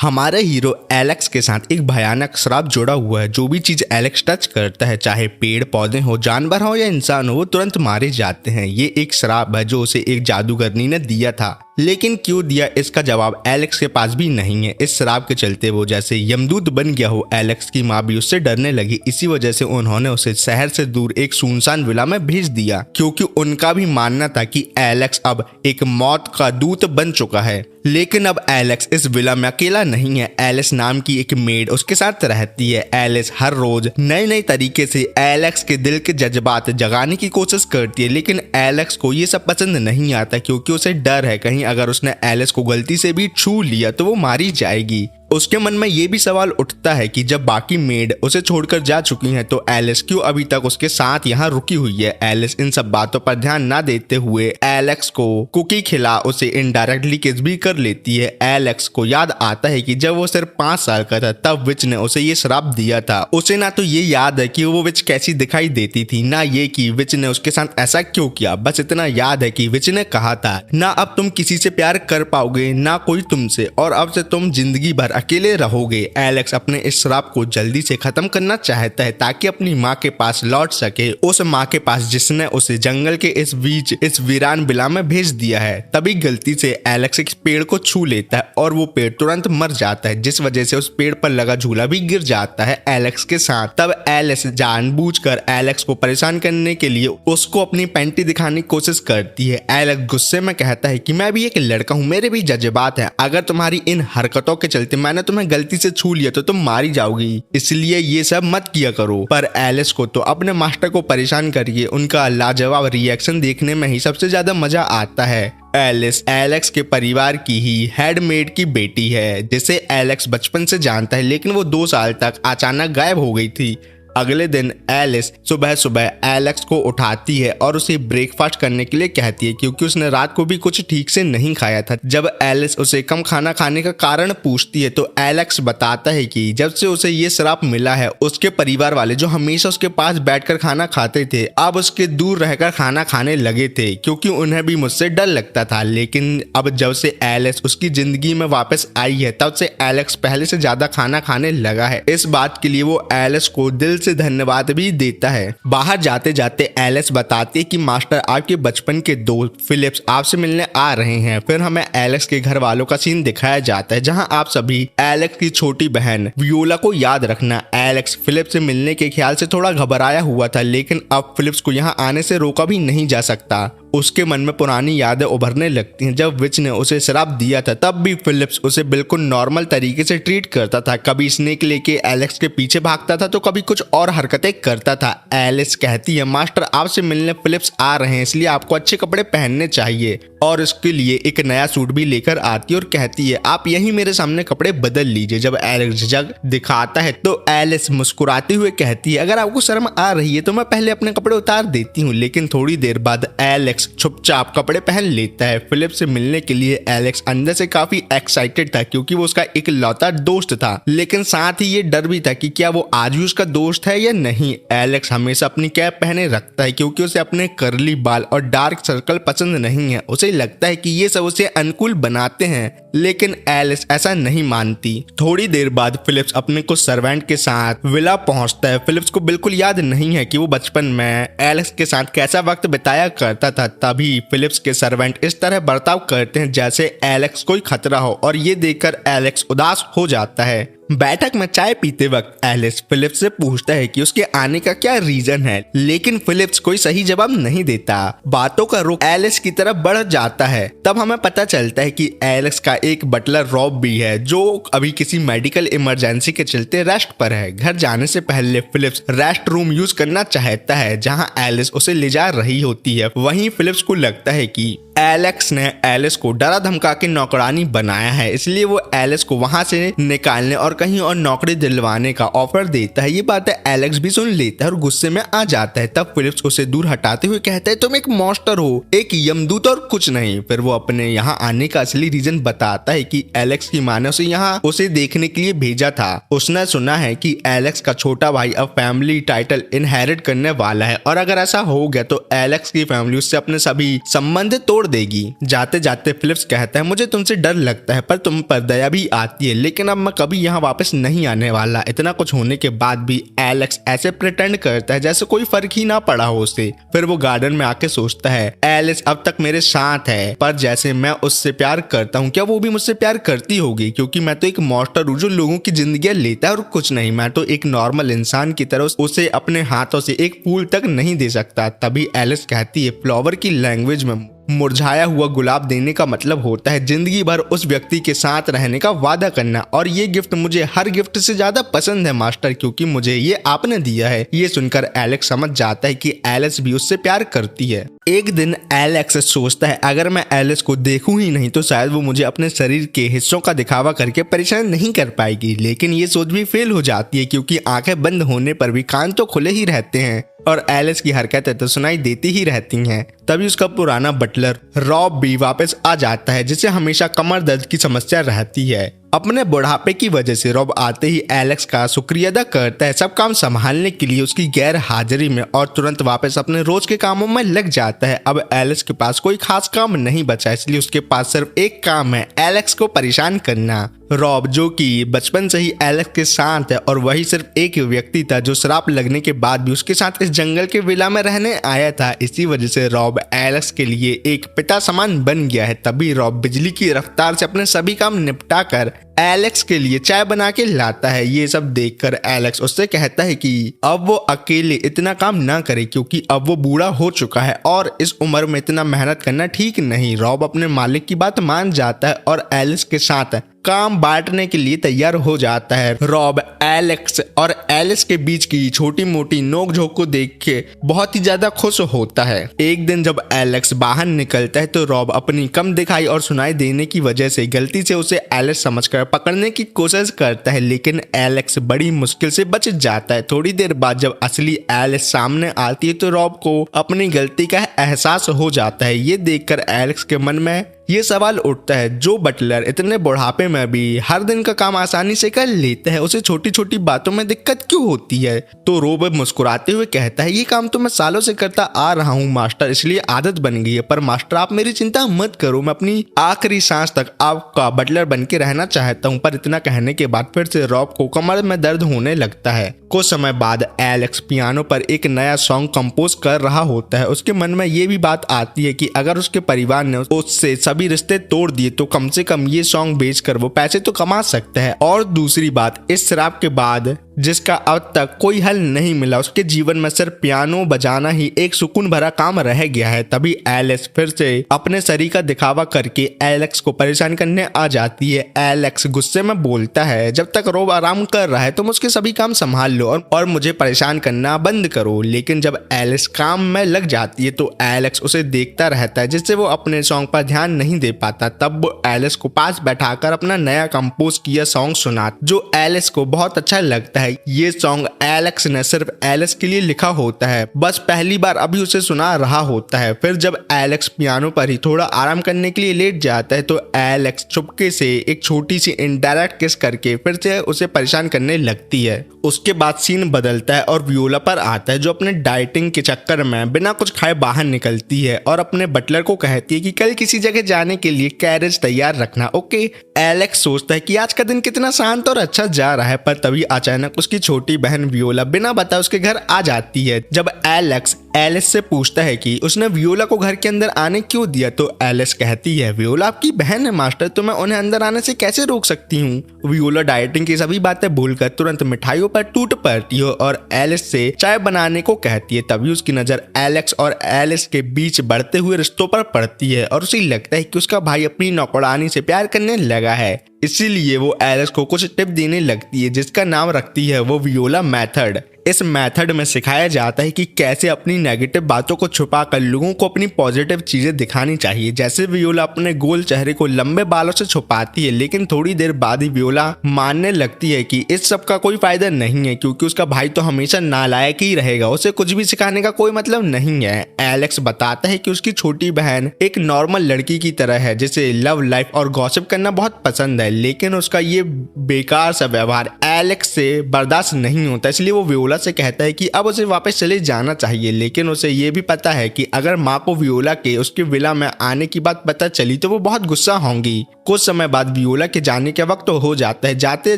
हमारे hero Alex के साथ एक भयानक श्राप जुड़ा हुआ है। जो भी चीज एलेक्स टच करता है, चाहे पेड़ पौधे हो, जानवर हो या इंसान हो, वो तुरंत मारे जाते हैं। ये एक श्राप है जो उसे एक जादूगरनी ने दिया था, लेकिन क्यों दिया इसका जवाब एलेक्स के पास भी नहीं है। इस श्राप के चलते वो जैसे यमदूत बन गया हो। एलेक्स की माँ भी उससे डरने लगी। इसी वजह से उन्होंने उसे शहर से दूर एक सुनसान विला में भेज दिया, क्योंकि उनका भी मानना था कि एलेक्स अब एक मौत का दूत बन चुका है। लेकिन अब एलेक्स इस विला में अकेला नहीं है। एलिस नाम की एक मेड उसके साथ रहती है। एलिस हर रोज नए नए तरीके से एलेक्स के दिल के जज्बात जगाने की कोशिश करती है, लेकिन एलेक्स को ये सब पसंद नहीं आता, क्योंकि उसे डर है कहीं अगर उसने एलिस को गलती से भी छू लिया तो वो मारी जाएगी। उसके मन में ये भी सवाल उठता है कि जब बाकी मेड उसे छोड़कर जा चुकी हैं तो एलिस क्यों अभी तक उसके साथ यहाँ रुकी हुई है। एलिस इन सब बातों पर ध्यान ना देते हुए एलेक्स को कुकी खिला उसे इनडायरेक्टली किस भी कर लेती है। एलेक्स को याद आता है कि जब वो सिर्फ 5 साल का था तब विच ने उसे ये श्राप दिया था। उसे ना तो ये याद है कि वो विच कैसी दिखाई देती थी, ना ये कि विच ने उसके साथ ऐसा क्यों किया। बस इतना याद है कि विच ने कहा था, ना अब तुम किसी से प्यार कर पाओगे ना कोई तुमसे, और अब से तुम जिंदगी भर अकेले रहोगे। एलेक्स अपने इस श्राप को जल्दी से खत्म करना चाहता है ताकि अपनी माँ के पास लौट सके, उस माँ के पास जिसने उसे जंगल के इस बीच इस वीरान बिला में भेज दिया है। तभी गलती से एलेक्स एक पेड़ को छू लेता है और वो पेड़ तुरंत मर जाता है, जिस वजह से उस पेड़ पर लगा झूला भी गिर जाता है एलेक्स के साथ। तब एलिस जानबूझकर एलेक्स को परेशान करने के लिए उसको अपनी पैंटी दिखाने की कोशिश करती है। एलेक्स गुस्से में कहता है कि मैं भी एक लड़का हूँ, मेरे भी जज्बात हैं। अगर तुम्हारी इन हरकतों के चलते मैंने तुम्हें गलती से छू लिया तो तुम मारी जाओगी, इसलिए ये सब मत किया करो। पर एलिस को तो अपने मास्टर को परेशान करके उनका लाजवाब रिएक्शन देखने में ही सबसे ज्यादा मजा आता है। एलिस एलेक्स के परिवार की ही हेडमेड की बेटी है, जिसे एलेक्स बचपन से जानता है, लेकिन वो 2 साल तक अचानक गायब हो गई थी। अगले दिन एलिस सुबह सुबह एलेक्स को उठाती है और उसे ब्रेकफास्ट करने के लिए कहती है, क्योंकि उसने रात को भी कुछ ठीक से नहीं खाया था। जब एलिस उसे कम खाना खाने का कारण पूछती है तो एलेक्स बताता है कि जब से उसे ये श्राप मिला है, उसके परिवार वाले जो हमेशा उसके पास बैठकर खाना खाते थे, अब उसके दूर रहकर खाना खाने लगे थे, क्योंकि उन्हें भी मुझसे डर लगता था। लेकिन अब जब से एलिस उसकी जिंदगी में वापस आई है, तब से एलेक्स पहले से ज्यादा खाना खाने लगा है। इस बात के लिए वो एलिस को दिल से धन्यवाद भी देता है। बाहर जाते जाते एलिस बताती है कि मास्टर आपके बचपन के दोस्त फिलिप्स आपसे मिलने आ रहे हैं। फिर हमें एलेक्स के घर वालों का सीन दिखाया जाता है, जहां आप सभी एलेक्स की छोटी बहन वियोला को याद रखना। एलेक्स फिलिप्स से मिलने के ख्याल से थोड़ा घबराया हुआ था, लेकिन अब फिलिप्स को यहाँ आने से रोका भी नहीं जा सकता। उसके मन में पुरानी यादें उभरने लगती हैं। जब विच ने उसे शराब दिया था तब भी फिलिप्स उसे बिल्कुल नॉर्मल तरीके से ट्रीट करता था। कभी स्नेक लेके एलेक्स के पीछे भागता था तो कभी कुछ और हरकतें करता था। एलिस कहती है, मास्टर आपसे मिलने फिलिप्स आ रहे हैं, इसलिए आपको अच्छे कपड़े पहनने चाहिए, और इसके लिए एक नया सूट भी लेकर आती है और कहती है आप यही मेरे सामने कपड़े बदल लीजिए। जब एलेक्स झिझक दिखाता है तो एलिस मुस्कुराते हुए कहती है, अगर आपको शर्म आ रही है तो मैं पहले अपने कपड़े उतार देती हूँ। लेकिन थोड़ी देर बाद एलेक्स चुपचाप कपड़े पहन लेता है। फिलिप से मिलने के लिए एलेक्स अंदर से काफी एक्साइटेड था, क्योंकि वो उसका एक लौता दोस्त था, लेकिन साथ ही ये डर भी था कि क्या वो आज भी उसका दोस्त है या नहीं। एलेक्स हमेशा अपनी कैप पहने रखता है, क्योंकि उसे अपने कर्ली बाल और डार्क सर्कल पसंद नहीं है। उसे लगता है कि ये सब उसे अनुकूल बनाते हैं, लेकिन एलिस ऐसा नहीं मानती। थोड़ी देर बाद फिलिप्स अपने कुछ सर्वेंट के साथ विला पहुंचता है। फिलिप्स को बिल्कुल याद नहीं है कि वो बचपन में एलेक्स के साथ कैसा वक्त बिताया करता था। तभी फिलिप्स के सर्वेंट इस तरह बर्ताव करते हैं जैसे एलेक्स कोई खतरा हो, और ये देखकर एलेक्स उदास हो जाता है। बैठक में चाय पीते वक्त एलिस फिलिप्स से पूछता है कि उसके आने का क्या रीजन है, लेकिन फिलिप्स कोई सही जवाब नहीं देता। बातों का रुख एलिस की तरफ बढ़ जाता है। तब हमें पता चलता है कि एलेक्स का एक बटलर रॉब भी है, जो अभी किसी मेडिकल इमरजेंसी के चलते रेस्ट पर है। घर जाने से पहले फिलिप्स रेस्ट रूम यूज करना चाहता है, जहां एलिस उसे ले जा रही होती है। वहीं फिलिप्स को लगता है कि एलेक्स ने एलिस को डरा धमका के नौकरानी बनाया है, इसलिए वो एलिस को वहां से निकालने और कहीं और नौकरी दिलवाने का ऑफर देता है। ये बातें एलेक्स भी सुन लेता है और गुस्से में आ जाता है। तब फिलिप्स उसे दूर हटाते हुए कहता है, तुम एक मॉन्स्टर हो, एक यमदूत और कुछ नहीं। फिर वो अपने यहाँ आने का असली रीजन बताता है कि एलेक्स की माँ ने उसे यहाँ उसे देखने के लिए भेजा था। उसने सुना है कि एलेक्स का छोटा भाई अब फैमिली टाइटल इनहेरिट करने वाला है, और अगर ऐसा हो गया तो एलेक्स की फैमिली उससे अपने सभी संबंध तोड़ देगी। जाते जाते फिलिप्स कहता है मुझे तुमसे डर लगता है पर तुम पर दया भी आती है, लेकिन अब मैं कभी यहाँ वापस नहीं आने वाला। इतना कुछ होने के बाद भी एलेक्स ऐसे प्रिटेंड करता है जैसे कोई फर्क ही ना पड़ा हो उसे। फिर वो गार्डन में आके सोचता है एलिस अब तक मेरे साथ है, पर जैसे मैं उससे प्यार करता हूँ क्या वो भी मुझसे प्यार करती होगी, क्योंकि मैं तो एक मॉन्स्टर हूँ जो लोगों की जिंदगी लेता है और कुछ नहीं। मैं तो एक नॉर्मल इंसान की तरह उसे अपने हाथों से एक फूल तक नहीं दे सकता। तभी एलिस कहती है फ्लावर की लैंग्वेज में मुरझाया हुआ गुलाब देने का मतलब होता है जिंदगी भर उस व्यक्ति के साथ रहने का वादा करना, और ये गिफ्ट मुझे हर गिफ्ट से ज्यादा पसंद है मास्टर, क्योंकि मुझे ये आपने दिया है। ये सुनकर एलेक्स समझ जाता है कि एलिस भी उससे प्यार करती है। एक दिन एलेक्स सोचता है अगर मैं एलिस को देखूं ही नहीं तो शायद वो मुझे अपने शरीर के हिस्सों का दिखावा करके परेशान नहीं कर पाएगी, लेकिन ये सोच भी फेल हो जाती है क्योंकि आंखें बंद होने पर भी कान तो खुले ही रहते हैं और एलिस की हरकतें तो सुनाई देती ही रहती हैं। तभी उसका पुराना बटलर रॉब भी वापस आ जाता है जिसे हमेशा कमर दर्द की समस्या रहती है। अपने बुढ़ापे की वजह से रॉब आते ही एलेक्स का शुक्रिया अदा करता है सब काम संभालने के लिए उसकी गैर हाजिरी में, और तुरंत वापस अपने रोज के कामों में लग जाता है। अब एलेक्स के पास कोई खास काम नहीं बचा, इसलिए उसके पास सिर्फ एक काम है, एलेक्स को परेशान करना। रॉब जो कि बचपन से ही एलेक्स के साथ है और वही सिर्फ एक व्यक्ति था जो श्राप लगने के बाद भी उसके साथ इस जंगल के विला में रहने आया था, इसी वजह से रॉब एलेक्स के लिए एक पिता समान बन गया है। तभी रॉब बिजली की रफ्तार से अपने सभी काम निपटा कर एलेक्स के लिए चाय बना के लाता है। ये सब देखकर एलेक्स उससे कहता है कि अब वो अकेले इतना काम ना करे क्योंकि अब वो बूढ़ा हो चुका है और इस उम्र में इतना मेहनत करना ठीक नहीं। रॉब अपने मालिक की बात मान जाता है और एलिस के साथ काम बांटने के लिए तैयार हो जाता है। रॉब एलेक्स और एलिस के बीच की छोटी मोटी नोकझोंक को देख के बहुत ही ज्यादा खुश होता है। एक दिन जब एलेक्स बाहर निकलता है तो रॉब अपनी कम दिखाई और सुनाई देने की वजह से गलती से उसे एलिस समझकर पकड़ने की कोशिश करता है, लेकिन एलेक्स बड़ी मुश्किल से बच जाता है। थोड़ी देर बाद जब असली एलिस सामने आती है तो रॉब को अपनी गलती का एहसास हो जाता है। ये देखकर एलेक्स के मन में ये सवाल उठता है, जो बटलर इतने बुढ़ापे में भी हर दिन का काम आसानी से कर लेता है, उसे छोटी छोटी बातों में दिक्कत क्यों होती है? तो रॉब मुस्कुराते हुए कहता है, ये काम तो मैं सालों से करता आ रहा हूँ मास्टर, इसलिए आदत बन गई है। पर मास्टर आप मेरी चिंता मत करो, मैं अपनी आखिरी सांस तक आपका बटलर बन के रहना चाहता हूँ। पर इतना कहने के बाद फिर से रॉब को कमर में दर्द होने लगता है। कुछ समय बाद एलेक्स पियानो पर एक नया सॉन्ग कंपोज कर रहा होता है। उसके मन में ये भी बात आती है कि अगर उसके परिवार ने उससे सभी रिश्ते तोड़ दिए तो कम से कम ये सॉन्ग बेचकर वो पैसे तो कमा सकता है। और दूसरी बात, इस शराब के बाद जिसका अब तक कोई हल नहीं मिला, उसके जीवन में सिर्फ पियानो बजाना ही एक सुकून भरा काम रह गया है। तभी एलिस फिर से अपने शरीर का दिखावा करके एलेक्स को परेशान करने आ जाती है। एलेक्स गुस्से में बोलता है, जब तक रॉब आराम कर रहा है तुम उसके सभी काम संभाल लो और मुझे परेशान करना बंद करो। लेकिन जब एलिस काम में लग जाती है तो एलेक्स उसे देखता रहता है, जिससे वो अपने सॉन्ग पर ध्यान नहीं दे पाता। तब वो एलिस को पास बैठाकर अपना नया कंपोज किया सॉन्ग सुना, जो एलिस को बहुत अच्छा लगता है। ये सॉन्ग एलेक्स ने सिर्फ एलिस के लिए लिखा होता है, बस पहली बार अभी उसे सुना रहा होता है। फिर जब एलेक्स पियानो पर ही थोड़ा आराम करने के लिए लेट जाता है तो एलेक्स चुपके से एक छोटी सी इनडायरेक्ट किस करके फिर से उसे परेशान करने लगती है। उसके बाद सीन बदलता है और वियोला पर आता है, जो अपने डाइटिंग के चक्कर में बिना कुछ खाए बाहर निकलती है और अपने बटलर को कहती है कि कल किसी जगह जाने के लिए कैरेज तैयार रखना। ओके। एलेक्स सोचता है कि आज का दिन कितना शांत और अच्छा जा रहा है, पर तभी अचानक उसकी छोटी बहन वियोला बिना बताए उसके घर आ जाती है। जब एलेक्स एलिस से पूछता है कि उसने वियोला को घर के अंदर आने क्यों दिया, तो एलिस कहती है, वियोला आपकी बहन है मास्टर, तो मैं उन्हें अंदर आने से कैसे रोक सकती हूँ। वियोला डाइटिंग की सभी बातें भूलकर तुरंत मिठाइयों पर टूट पड़ती है और एलिस से चाय बनाने को कहती है। तभी उसकी नजर एलेक्स और एलिस के बीच बढ़ते हुए रिश्तों पर पड़ती है और उसे लगता है कि उसका भाई अपनी नौकरानी से प्यार करने लगा है। इसीलिए वो एलिस को कुछ टिप देने लगती है, जिसका नाम रखती है वो वियोला मेथड। इस मेथड में सिखाया जाता है कि कैसे अपनी नेगेटिव बातों को छुपाकर लोगों को अपनी पॉजिटिव चीजें दिखानी चाहिए। जैसे वियोला अपने गोल चेहरे को लंबे बालों से छुपाती है, लेकिन थोड़ी देर बाद ही वियोला मानने लगती है कि इस सब का कोई फायदा नहीं है, क्योंकि उसका भाई तो हमेशा नालायक ही रहेगा, उसे कुछ भी सिखाने का कोई मतलब नहीं है। एलेक्स बताता है कि उसकी छोटी बहन एक नॉर्मल लड़की की तरह है, जिसे लव लाइफ और गॉसिप करना बहुत पसंद है, लेकिन उसका ये बेकार सा व्यवहार एलेक्स से बर्दाश्त नहीं होता, इसलिए वो वियोला वियोला से कहता है कि अब उसे वापस चले जाना चाहिए, लेकिन उसे ये भी पता है कि अगर माँ को वियोला के उसके विला में आने की बात पता चली तो वो बहुत गुस्सा होंगी। कुछ समय बाद वियोला के जाने का वक्त हो जाता है। जाते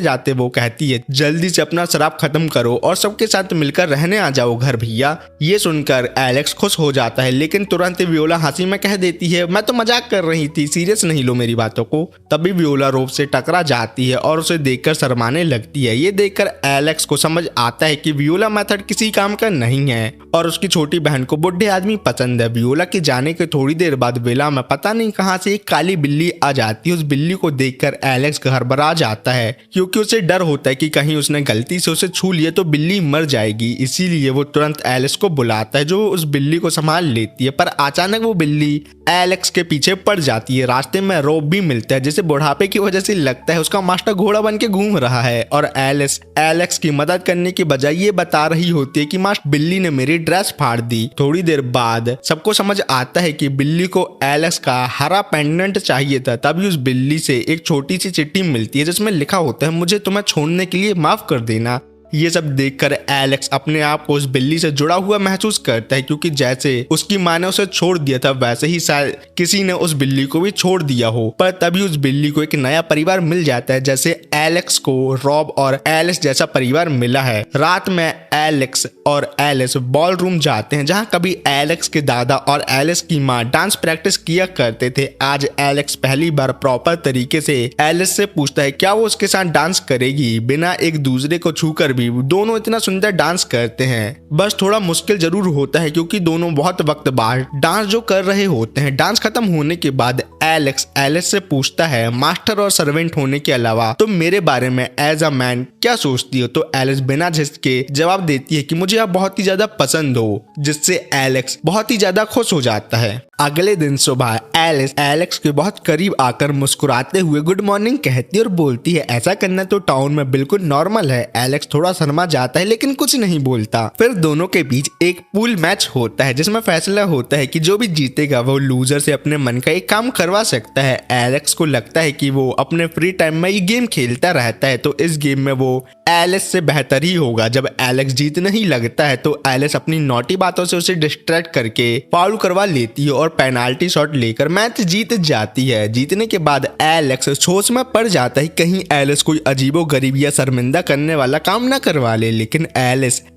जाते वो कहती है जल्दी से अपना शराब खत्म करो और सबके साथ मिलकर रहने आ जाओ घर भैया। ये सुनकर एलेक्स खुश हो जाता है, लेकिन तुरंत वियोला हंसी में कह देती है मैं तो मजाक कर रही थी, सीरियस नहीं लो मेरी बातों को। तभी वियोला रोब से टकरा जाती है और उसे देखकर शर्माने लगती है। ये देखकर एलेक्स को समझ आता है कि वियोला मेथड किसी काम का नहीं है और उसकी छोटी बहन को बुढ़े आदमी पसंद है। वियोला के जाने के थोड़ी देर बाद विला में पता नहीं कहां से एक काली बिल्ली आ जाती है। उस बिल्ली को देखकर एलेक्स घबरा जाता है, क्योंकि उसे डर होता है कि कहीं उसने गलती से उसे छू लिया तो बिल्ली मर जाएगी। इसीलिए वो तुरंत एलेक्स को बुलाता है, जो उस बिल्ली को संभाल लेती है। पर अचानक वो बिल्ली एलेक्स के पीछे पड़ जाती है। रास्ते में रोब भी मिलता है, जिसे बुढ़ापे की वजह से लगता है उसका मास्टर घोड़ा बन के घूम रहा है, और एलेक्स की मदद करने की बजाय ये बता रही होती है कि मास्टर बिल्ली ने मेरी ड्रेस फाड़ दी। थोड़ी देर बाद सबको समझ आता है कि बिल्ली को एलेक्स का हरा पेंडेंट चाहिए था। तभी उस बिल्ली से एक छोटी सी चिट्ठी मिलती है जिसमें लिखा होता है मुझे तुम्हें छोड़ने के लिए माफ कर देना। ये सब देखकर एलेक्स अपने आप को उस बिल्ली से जुड़ा हुआ महसूस करता है, क्योंकि जैसे उसकी माँ ने उसे छोड़ दिया था वैसे ही शायद किसी ने उस बिल्ली को भी छोड़ दिया हो। पर तभी उस बिल्ली को एक नया परिवार मिल जाता है, जैसे एलेक्स को रॉब और एलिस जैसा परिवार मिला है। रात में एलेक्स और एलिस बॉल रूम जाते हैं, जहाँ कभी एलेक्स के दादा और एलिस की माँ डांस प्रैक्टिस किया करते थे। आज एलेक्स पहली बार प्रॉपर तरीके से एलिस से पूछता है क्या वो उसके साथ डांस करेगी। बिना एक दूसरे को छूकर भी दोनों इतना सुंदर डांस करते हैं। बस थोड़ा मुश्किल जरूर होता है, क्योंकि दोनों बहुत वक्त बाद डांस जो कर रहे होते हैं। डांस खत्म होने के बाद एलेक्स एलिस से पूछता है मास्टर और सर्वेंट होने के अलावा तुम मेरे बारे में एज अ मैन क्या सोचती हो। तो एलिस बिना झिझके जवाब देती है कि मुझे आप बहुत ही ज्यादा पसंद हो, जिससे एलेक्स बहुत ही ज्यादा खुश हो जाता है। अगले दिन सुबह एलिस एलेक्स के बहुत करीब आकर मुस्कुराते हुए गुड मॉर्निंग कहती है और बोलती है ऐसा करना तो टाउन में बिल्कुल नॉर्मल है। एलेक्स थोड़ा शर्मा जाता है लेकिन कुछ नहीं बोलता। फिर दोनों के बीच एक पूल मैच होता है, जिसमें फैसला होता है कि जो भी जीतेगा वो लूजर से अपने मन का एक काम करवा सकता है। एलेक्स को लगता है कि वो अपने फ्री टाइम में ये गेम खेलता रहता है, तो इस गेम में वो एलिस से बेहतर ही होगा। जब एलेक्स जीतने ही लगता है तो एलिस अपनी नॉटी बातों से उसे डिस्ट्रैक्ट करके फाउल करवा लेती है और पेनाल्टी शॉट लेकर मैच जीत जाती है। जीतने के बाद एलेक्स सोच में पड़ जाता है कहीं एलिस कोई अजीबो गरीब या शर्मिंदा करने वाला काम न करवा ले, लेकिन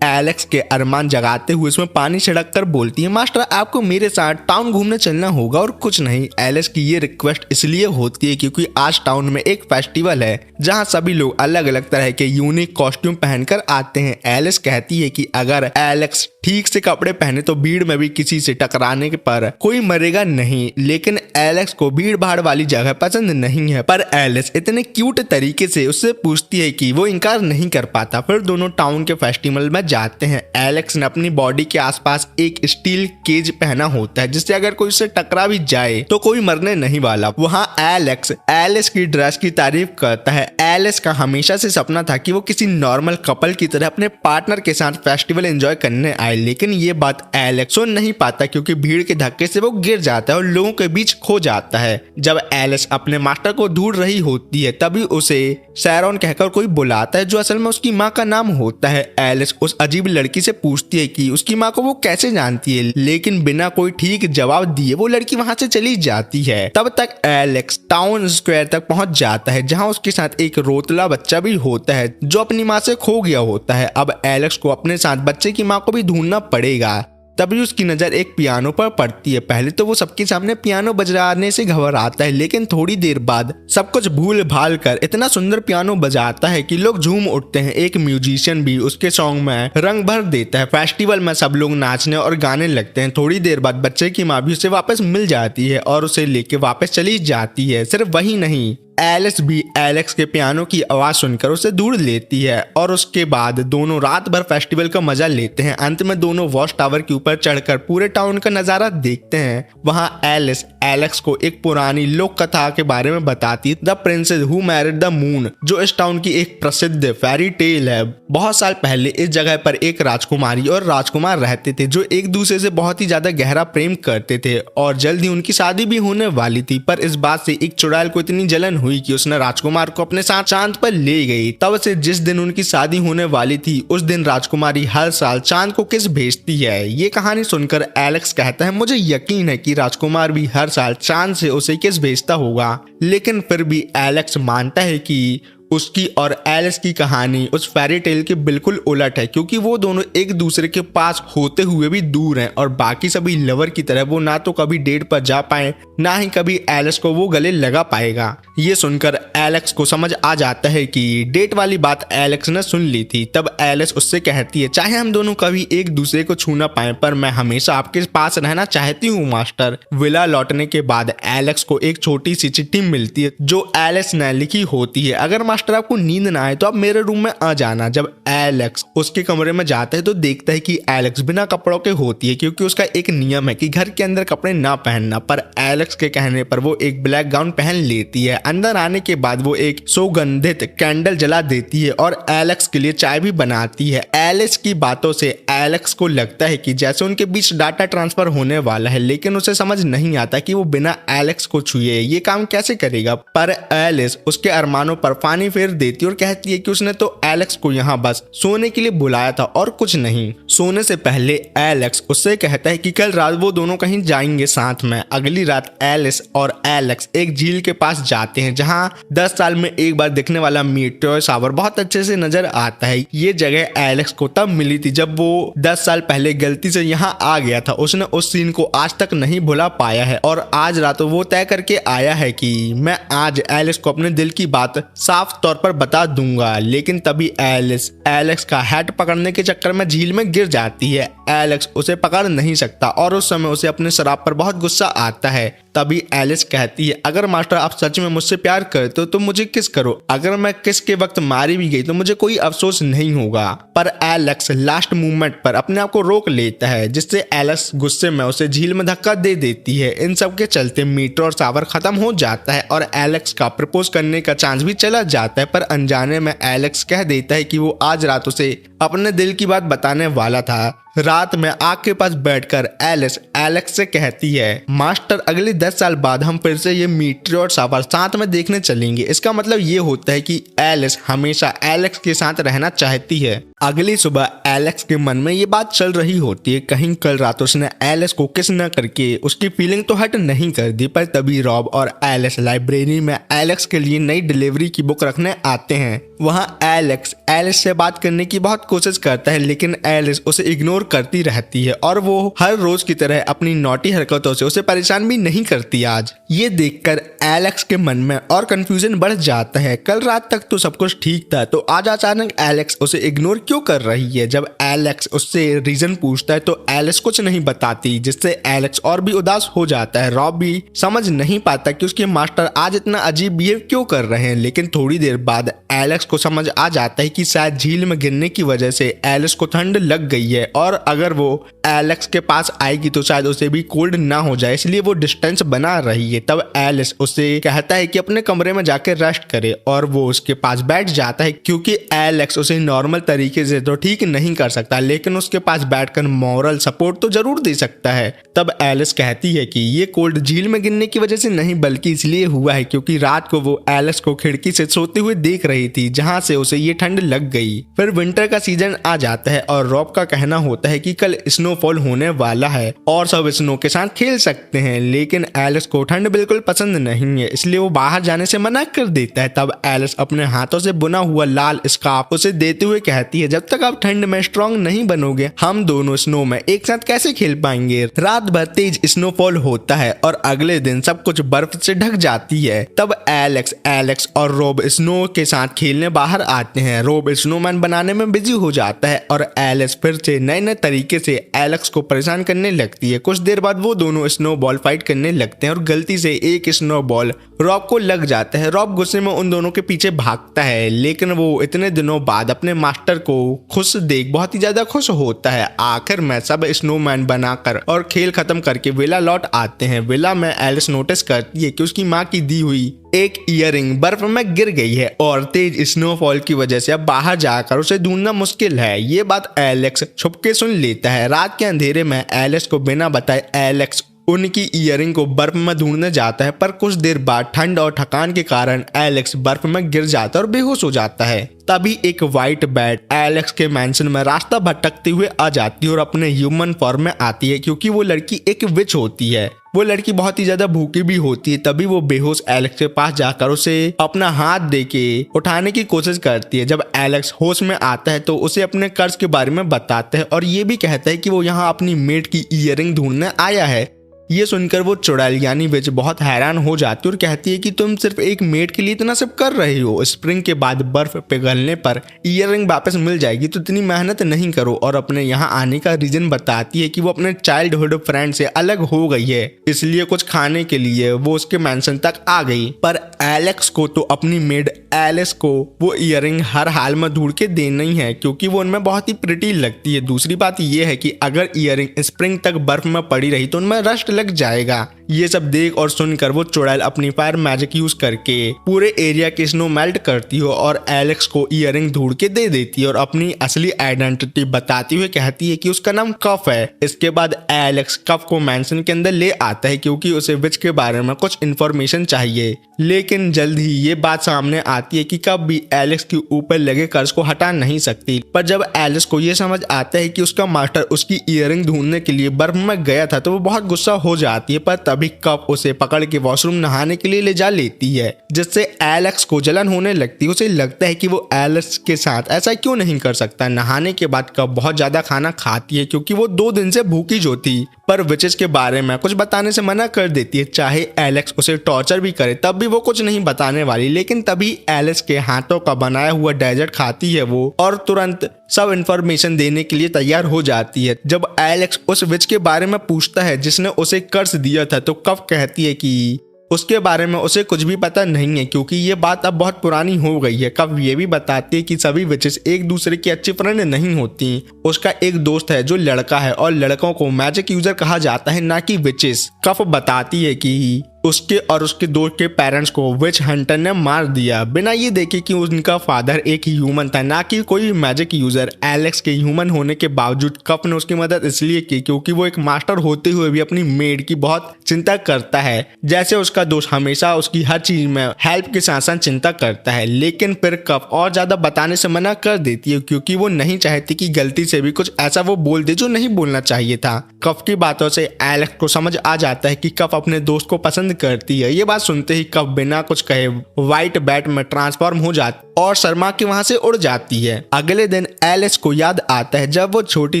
एलेक्स के अरमान जगाते हुए उसमें पानी छिड़क कर बोलती है मास्टर आपको मेरे साथ टाउन घूमने चलना होगा और कुछ नहीं। एलिस की ये रिक्वेस्ट इसलिए होती है क्योंकि आज टाउन में एक फेस्टिवल है जहां सभी लोग अलग अलग तरह के यूनिक कॉस्ट्यूम पहनकर आते हैं। एलिस कहती है कि अगर एलेक्स ठीक से कपड़े पहने तो भीड़ में भी किसी से टकराने पर कोई मरेगा नहीं, लेकिन एलेक्स को भीड़ भाड़ वाली जगह पसंद नहीं है। पर एलिस इतने क्यूट तरीके से उससे पूछती है कि वो इनकार नहीं कर पाता। फिर दोनों टाउन के फेस्टिवल में जाते हैं। एलेक्स ने अपनी बॉडी के आसपास एक स्टील केज पहना होता है, जिससे अगर कोई उससे टकरा भी जाए तो कोई मरने नहीं वाला। वहाँ एलेक्स एलिस की ड्रेस की तारीफ करता है। एलिस का हमेशा से सपना था कि वो किसी नॉर्मल कपल की तरह अपने पार्टनर के साथ फेस्टिवल एंजॉय करने आए, लेकिन ये बात एलेक्स सुन नहीं पाता क्योंकि भीड़ के धक्के से वो गिर जाता है और लोगों के बीच खो जाता है। जब एलिस अपने मास्टर को ढूंढ रही होती है तभी उसे शैरॉन कहकर कोई बुलाता है, जो असल में उसकी माँ का नाम होता है। एलिस उस अजीब लड़की से पूछती है कि उसकी माँ को वो कैसे जानती है, लेकिन बिना कोई ठीक जवाब दिए वो लड़की वहां से चली जाती है। तब तक एलेक्स टाउन स्क्वायर तक पहुंच जाता है, जहां उसके साथ एक रोतला बच्चा भी होता है जो अपनी माँ से खो गया होता है। अब एलेक्स को अपने साथ बच्चे की माँ को भी ढूंढना पड़ेगा। तभी उसकी नजर एक पियानो पर पड़ती है। पहले तो वो सबके सामने पियानो बजाने से घबराता है, लेकिन थोड़ी देर बाद सब कुछ भूल भाल कर इतना सुंदर पियानो बजाता है कि लोग झूम उठते हैं। एक म्यूजिशियन भी उसके सॉन्ग में रंग भर देता है। फेस्टिवल में सब लोग नाचने और गाने लगते हैं। थोड़ी देर बाद बच्चे की माँ भी उसे वापस मिल जाती है और उसे लेके वापस चली जाती है। सिर्फ वही नहीं, एलिस भी एलेक्स के पियानो की आवाज सुनकर उसे ढूंढ लेती है और उसके बाद दोनों रात भर फेस्टिवल का मजा लेते हैं। अंत में दोनों वॉच टावर के ऊपर चढ़कर पूरे टाउन का नजारा देखते हैं। वहां एलिस एलेक्स को एक पुरानी लोक कथा के बारे में बताती, the princess who married the moon, जो इस टाउन की एक प्रसिद्ध फेरी टेल है। बहुत साल पहले इस जगह पर एक राजकुमारी और राजकुमार रहते थे जो एक दूसरे से बहुत ही ज्यादा गहरा प्रेम करते थे और जल्द ही उनकी शादी भी होने वाली थी। पर इस बात से एक चुड़ैल को इतनी जलन हुई हुई कि उसने राजकुमार को अपने साथ चांद पर ले गई। तब से जिस दिन उनकी शादी होने वाली थी उस दिन राजकुमारी हर साल चांद को किस भेजती है। ये कहानी सुनकर एलेक्स कहता है मुझे यकीन है कि राजकुमार भी हर साल चांद से उसे किस भेजता होगा, लेकिन फिर भी एलेक्स मानता है कि उसकी और एलिस की कहानी उस फेरी टेल के बिल्कुल उलट है, क्योंकि वो दोनों एक दूसरे के पास होते हुए भी दूर हैं और बाकी सभी लवर की तरह वो ना तो कभी डेट पर जा पाए ना ही कभी एलिस को वो गले लगा पाएगा। ये सुनकर एलेक्स को समझ आ जाता है कि डेट वाली बात एलेक्स ने सुन ली थी। तब एलिस उससे कहती है चाहे हम दोनों कभी एक दूसरे को छू ना पाए पर मैं हमेशा आपके पास रहना चाहती हूँ मास्टर। विला लौटने के बाद एलेक्स को एक छोटी सी चिट्ठी मिलती है जो एलिस ने लिखी होती है, अगर मास्टर आपको नींद ना आए तो आप मेरे रूम में आ जाना। जब एलेक्स उसके कमरे में जाता है तो देखता है कि एलेक्स बिना कपड़ों के होती है, क्योंकि उसका एक नियम है कि घर के अंदर कपड़े ना पहनना। पर एलेक्स के कहने पर वो एक ब्लैक गाउन पहन लेती है। अंदर आने के बाद वो एक सुगंधित कैंडल जला देती है और एलेक्स के लिए चाय भी बनाती है। एलिस की बातों से एलेक्स को लगता है कि जैसे उनके बीच डाटा ट्रांसफर होने वाला है, लेकिन उसे समझ नहीं आता कि वो बिना एलेक्स को छुए ये काम कैसे करेगा। पर एलिस उसके अरमानों पर पानी फेर देती और कहती है कि उसने तो एलेक्स को यहाँ बस सोने के लिए बुलाया था और कुछ नहीं। सोने से पहले एलेक्स उससे कहता है कि कल रात वो दोनों कहीं जाएंगे साथ में। अगली रात एलिस और एलेक्स एक झील के पास जाते हैं जहाँ 10 साल में एक बार दिखने वाला मीटियोर शावर बहुत अच्छे से नजर आता है। ये जगह एलेक्स को तब मिली थी जब वो 10 साल पहले गलती से यहाँ आ गया था। उसने उस सीन को आज तक नहीं भुला पाया है और आज रात वो तय करके आया है कि मैं आज एलिस को अपने दिल की बात साफ तौर पर बता दूंगा। लेकिन तभी एलिस एलेक्स का हैट पकड़ने के चक्कर में झील में गिर जाती है। एलेक्स उसे पकड़ नहीं सकता और उस समय उसे अपने शराब पर बहुत गुस्सा आता है। तभी एलिस कहती है अगर मास्टर आप सच में मुझसे प्यार करते हो तो मुझे किस करो, अगर मैं किस के वक्त मारी भी गई तो मुझे कोई अफसोस नहीं होगा। पर एलेक्स लास्ट मूवमेंट पर अपने आप को रोक लेता है, जिससे एलिस गुस्से में उसे झील में धक्का दे देती है। इन सब के चलते मीटियोर शावर खत्म हो जाता है और एलेक्स का प्रपोज करने का चांस भी चला जाता है। पर अनजाने में एलेक्स कह देता है कि वो आज रात उसे अपने दिल की बात बताने वाला था। रात में आग के पास बैठकर एलिस एलेक्स से कहती है मास्टर अगले 10 साल बाद हम फिर से ये मीटियोर शावर साथ में देखने चलेंगे। इसका मतलब ये होता है कि एलिस हमेशा एलेक्स के साथ रहना चाहती है। अगली सुबह एलेक्स के मन में ये बात चल रही होती है कहीं कल रात उसने एलिस को किस न करके उसकी फीलिंग तो हट नहीं कर दी। पर तभी रॉब और एलिस लाइब्रेरी में एलेक्स के लिए नई डिलीवरी की बुक रखने आते हैं। वहाँ एलेक्स एलिस से बात करने की बहुत कोशिश करता है, लेकिन एलिस उसे इग्नोर करती रहती है और वो हर रोज की तरह अपनी नॉटी हरकतों से उसे परेशान भी नहीं करती। आज ये देखकर एलेक्स के मन में और कंफ्यूजन बढ़ जाता है। कल रात तक तो सब कुछ ठीक था, तो आज अचानक एलेक्स उसे इग्नोर क्यों कर रही है। जब एलेक्स उससे रीजन पूछता है तो एलिस कुछ नहीं बताती, जिससे एलेक्स और भी उदास हो जाता है। रॉब भी समझ नहीं पाता कि उसके मास्टर आज इतना अजीब बिहेव क्यों कर रहे हैं, लेकिन थोड़ी देर बाद एलेक्स को समझ आ जाता है कि शायद झील में गिरने की वजह से एलिस को ठंड लग गई है और अगर वो एलेक्स के पास आएगी तो शायद उसे भी कोल्ड ना हो जाए, इसलिए वो डिस्टेंस बना रही है। तब एलिस उसे कहता है कि अपने कमरे में जाकर रेस्ट करे और वो उसके पास बैठ जाता है, क्योंकि एलेक्स उसे नॉर्मल तरीके से तो ठीक नहीं कर सकता, लेकिन उसके पास बैठकर मॉरल सपोर्ट तो जरूर दे सकता है। तब एलिस कहती है कि ये कोल्ड झील में गिरने की वजह से नहीं बल्कि इसलिए हुआ है क्योंकि रात को वो एलिस को खिड़की से सोते हुए देख रही थी, जहां से उसे ये ठंड लग गई। फिर विंटर का सीजन आ जाता है और रॉब का कहना होता है कि कल स्नोफॉल होने वाला है और सब स्नो के साथ खेल सकते हैं, लेकिन एलिस को ठंड बिल्कुल पसंद नहीं है, इसलिए वो बाहर जाने से मना कर देता है। तब एलिस अपने हाथों से बुना हुआ लाल स्कार्फ उसे देते हुए कहती है जब तक आप ठंड में स्ट्रॉन्ग नहीं बनोगे हम दोनों स्नो में एक साथ कैसे खेल पाएंगे। रात भर तेज स्नोफॉल होता है और अगले दिन सब कुछ बर्फ से ढक जाती है। तब एलेक्स और रॉब स्नो के साथ खेलने बाहर आते हैं। रॉब स्नोमैन बनाने में बिजी हो जाता है और एलिस फिर से नए नए तरीके से एलेक्स को परेशान करने लगती है। कुछ देर बाद वो दोनों स्नो बॉल फाइट करने लगते हैं और गलती से एक स्नो बॉल रॉब को लग जाता है। रॉब गुस्से में उन दोनों के पीछे भागता है, लेकिन वो इतने दिनों बाद अपने मास्टर को खुश देख बहुत ही ज्यादा खुश होता है। आखिर में सब स्नोमैन बनाकर और खेल खत्म करके विला लौट आते हैं। विला में एलिस नोटिस करती है कि उसकी माँ की दी हुई एक ईयरिंग बर्फ में गिर गई है और तेज स्नोफॉल की वजह से अब बाहर जाकर उसे ढूंढना मुश्किल है। ये बात एलेक्स छुपके सुन लेता है। रात के अंधेरे में एलिस को बिना बताए एलेक्स उनकी ईयरिंग को बर्फ में ढूंढने जाता है, पर कुछ देर बाद ठंड और थकान के कारण एलेक्स बर्फ में गिर जाता है और बेहोश हो जाता है। तभी एक व्हाइट बैट एलेक्स के मैंशन में रास्ता भटकते हुए आ जाती है और अपने ह्यूमन फॉर्म में आती है, क्योंकि वो लड़की एक विच होती है। वो लड़की बहुत ही ज्यादा भूखी भी होती है। तभी वो बेहोश एलेक्स के पास जाकर उसे अपना हाथ देके उठाने की कोशिश करती है। जब एलेक्स होश में आता है तो उसे अपने कर्ज के बारे में बताता है और ये भी कहता है कि वो यहाँ अपनी मेट की ईयरिंग ढूंढने आया है। ये सुनकर वो चुड़ैल यानी विच बहुत हैरान हो जाती है और कहती है कि तुम सिर्फ एक मेट के लिए इतना सब कर रहे हो। स्प्रिंग के बाद बर्फ पिघलने पर ईयरिंग वापस मिल जाएगी, तो इतनी मेहनत नहीं करो। और अपने यहाँ आने का रीजन बताती है कि वो अपने चाइल्डहुड फ्रेंड से अलग हो गई है, इसलिए कुछ खाने के लिए वो उसके मैंशन तक आ गई। पर एलेक्स को तो अपनी मेड एलिस को वो ईयरिंग हर हाल में ढूंढ के देना ही है, क्योंकि वो उनमें बहुत ही प्रिटी लगती है। दूसरी बात ये है कि अगर ईयरिंग स्प्रिंग तक बर्फ में पड़ी रही तो उनमें रस्ट लग जाएगा। ये सब देख और सुनकर वो चुड़ैल अपनी फायर मैजिक यूज करके पूरे एरिया की स्नो मेल्ट करती हो और एलेक्स को ईयरिंग ढूंढ के दे देती है और अपनी असली आइडेंटिटी बताती हुए कहती है कि उसका नाम कफ है। इसके बाद एलेक्स कफ को मैंशन के अंदर ले आता है, क्योंकि उसे विच के बारे में कुछ इन्फॉर्मेशन चाहिए। लेकिन जल्द ही ये बात सामने आती है कि कफ भी एलेक्स के ऊपर लगे कर्ज को हटा नहीं सकती। पर जब एलेक्स को ये समझ आता है कि उसका मास्टर उसकी ईयरिंग ढूंढने के लिए बर्फ में गया था तो वो बहुत गुस्सा हो जाती है। पर तभी कफ उसे पकड़ के वॉशरूम नहाने के लिए ले जा लेती है, जिससे एलेक्स को जलन होने लगती है। उसे लगता है कि वो एलेक्स के साथ ऐसा क्यों नहीं कर सकता। नहाने के बाद कफ बहुत ज्यादा खाना खाती है, क्योंकि वो 2 दिन से भूखी जो थी। पर विचेस के बारे में कुछ बताने से मना कर देती है। चाहे एलेक्स उसे टॉर्चर भी करे तब भी वो कुछ नहीं बताने वाली। लेकिन तभी एलेक्स के हाथों का बनाया हुआ डेजर्ट खाती है वो, और तुरंत सब इन्फॉर्मेशन देने के लिए तैयार हो जाती है। जब एलेक्स उस विच के बारे में पूछता है जिसने उसे कर्ज दिया था, तो कफ कहती है कि उसके बारे में उसे कुछ भी पता नहीं है, क्योंकि ये बात अब बहुत पुरानी हो गई है। कफ ये भी बताती है कि सभी विचेस एक दूसरे की अच्छी फ्रेंड नहीं होती। उसका एक दोस्त है जो लड़का है और लड़कों को मैजिक यूजर कहा जाता है, ना कि विचेस। कफ बताती है कि उसके और उसके दोस्त के पेरेंट्स को विच हंटर ने मार दिया, बिना ये देखे कि उनका फादर एक ह्यूमन था, ना कि कोई मैजिक यूजर। एलेक्स के ह्यूमन होने के बावजूद कफ ने उसकी मदद इसलिए की क्योंकि वो एक मास्टर होते हुए भी अपनी मेड की बहुत चिंता करता है, जैसे उसका दोस्त हमेशा उसकी हर चीज में हेल्प के साथ साथ चिंता करता है। लेकिन फिर कफ और ज्यादा बताने से मना कर देती है, क्योंकि वो नहीं चाहती कि गलती से भी कुछ ऐसा वो बोल दे जो नहीं बोलना चाहिए था। कफ की बातों से एलेक्स को समझ आ जाता है कि कफ अपने दोस्त को पसंद करती है। ये बात सुनते ही कफ बिना कुछ कहे व्हाइट बैट में ट्रांसफॉर्म हो जाती और शर्मा के वहां से उड़ जाती है। अगले दिन एलिस को याद आता है जब वो छोटी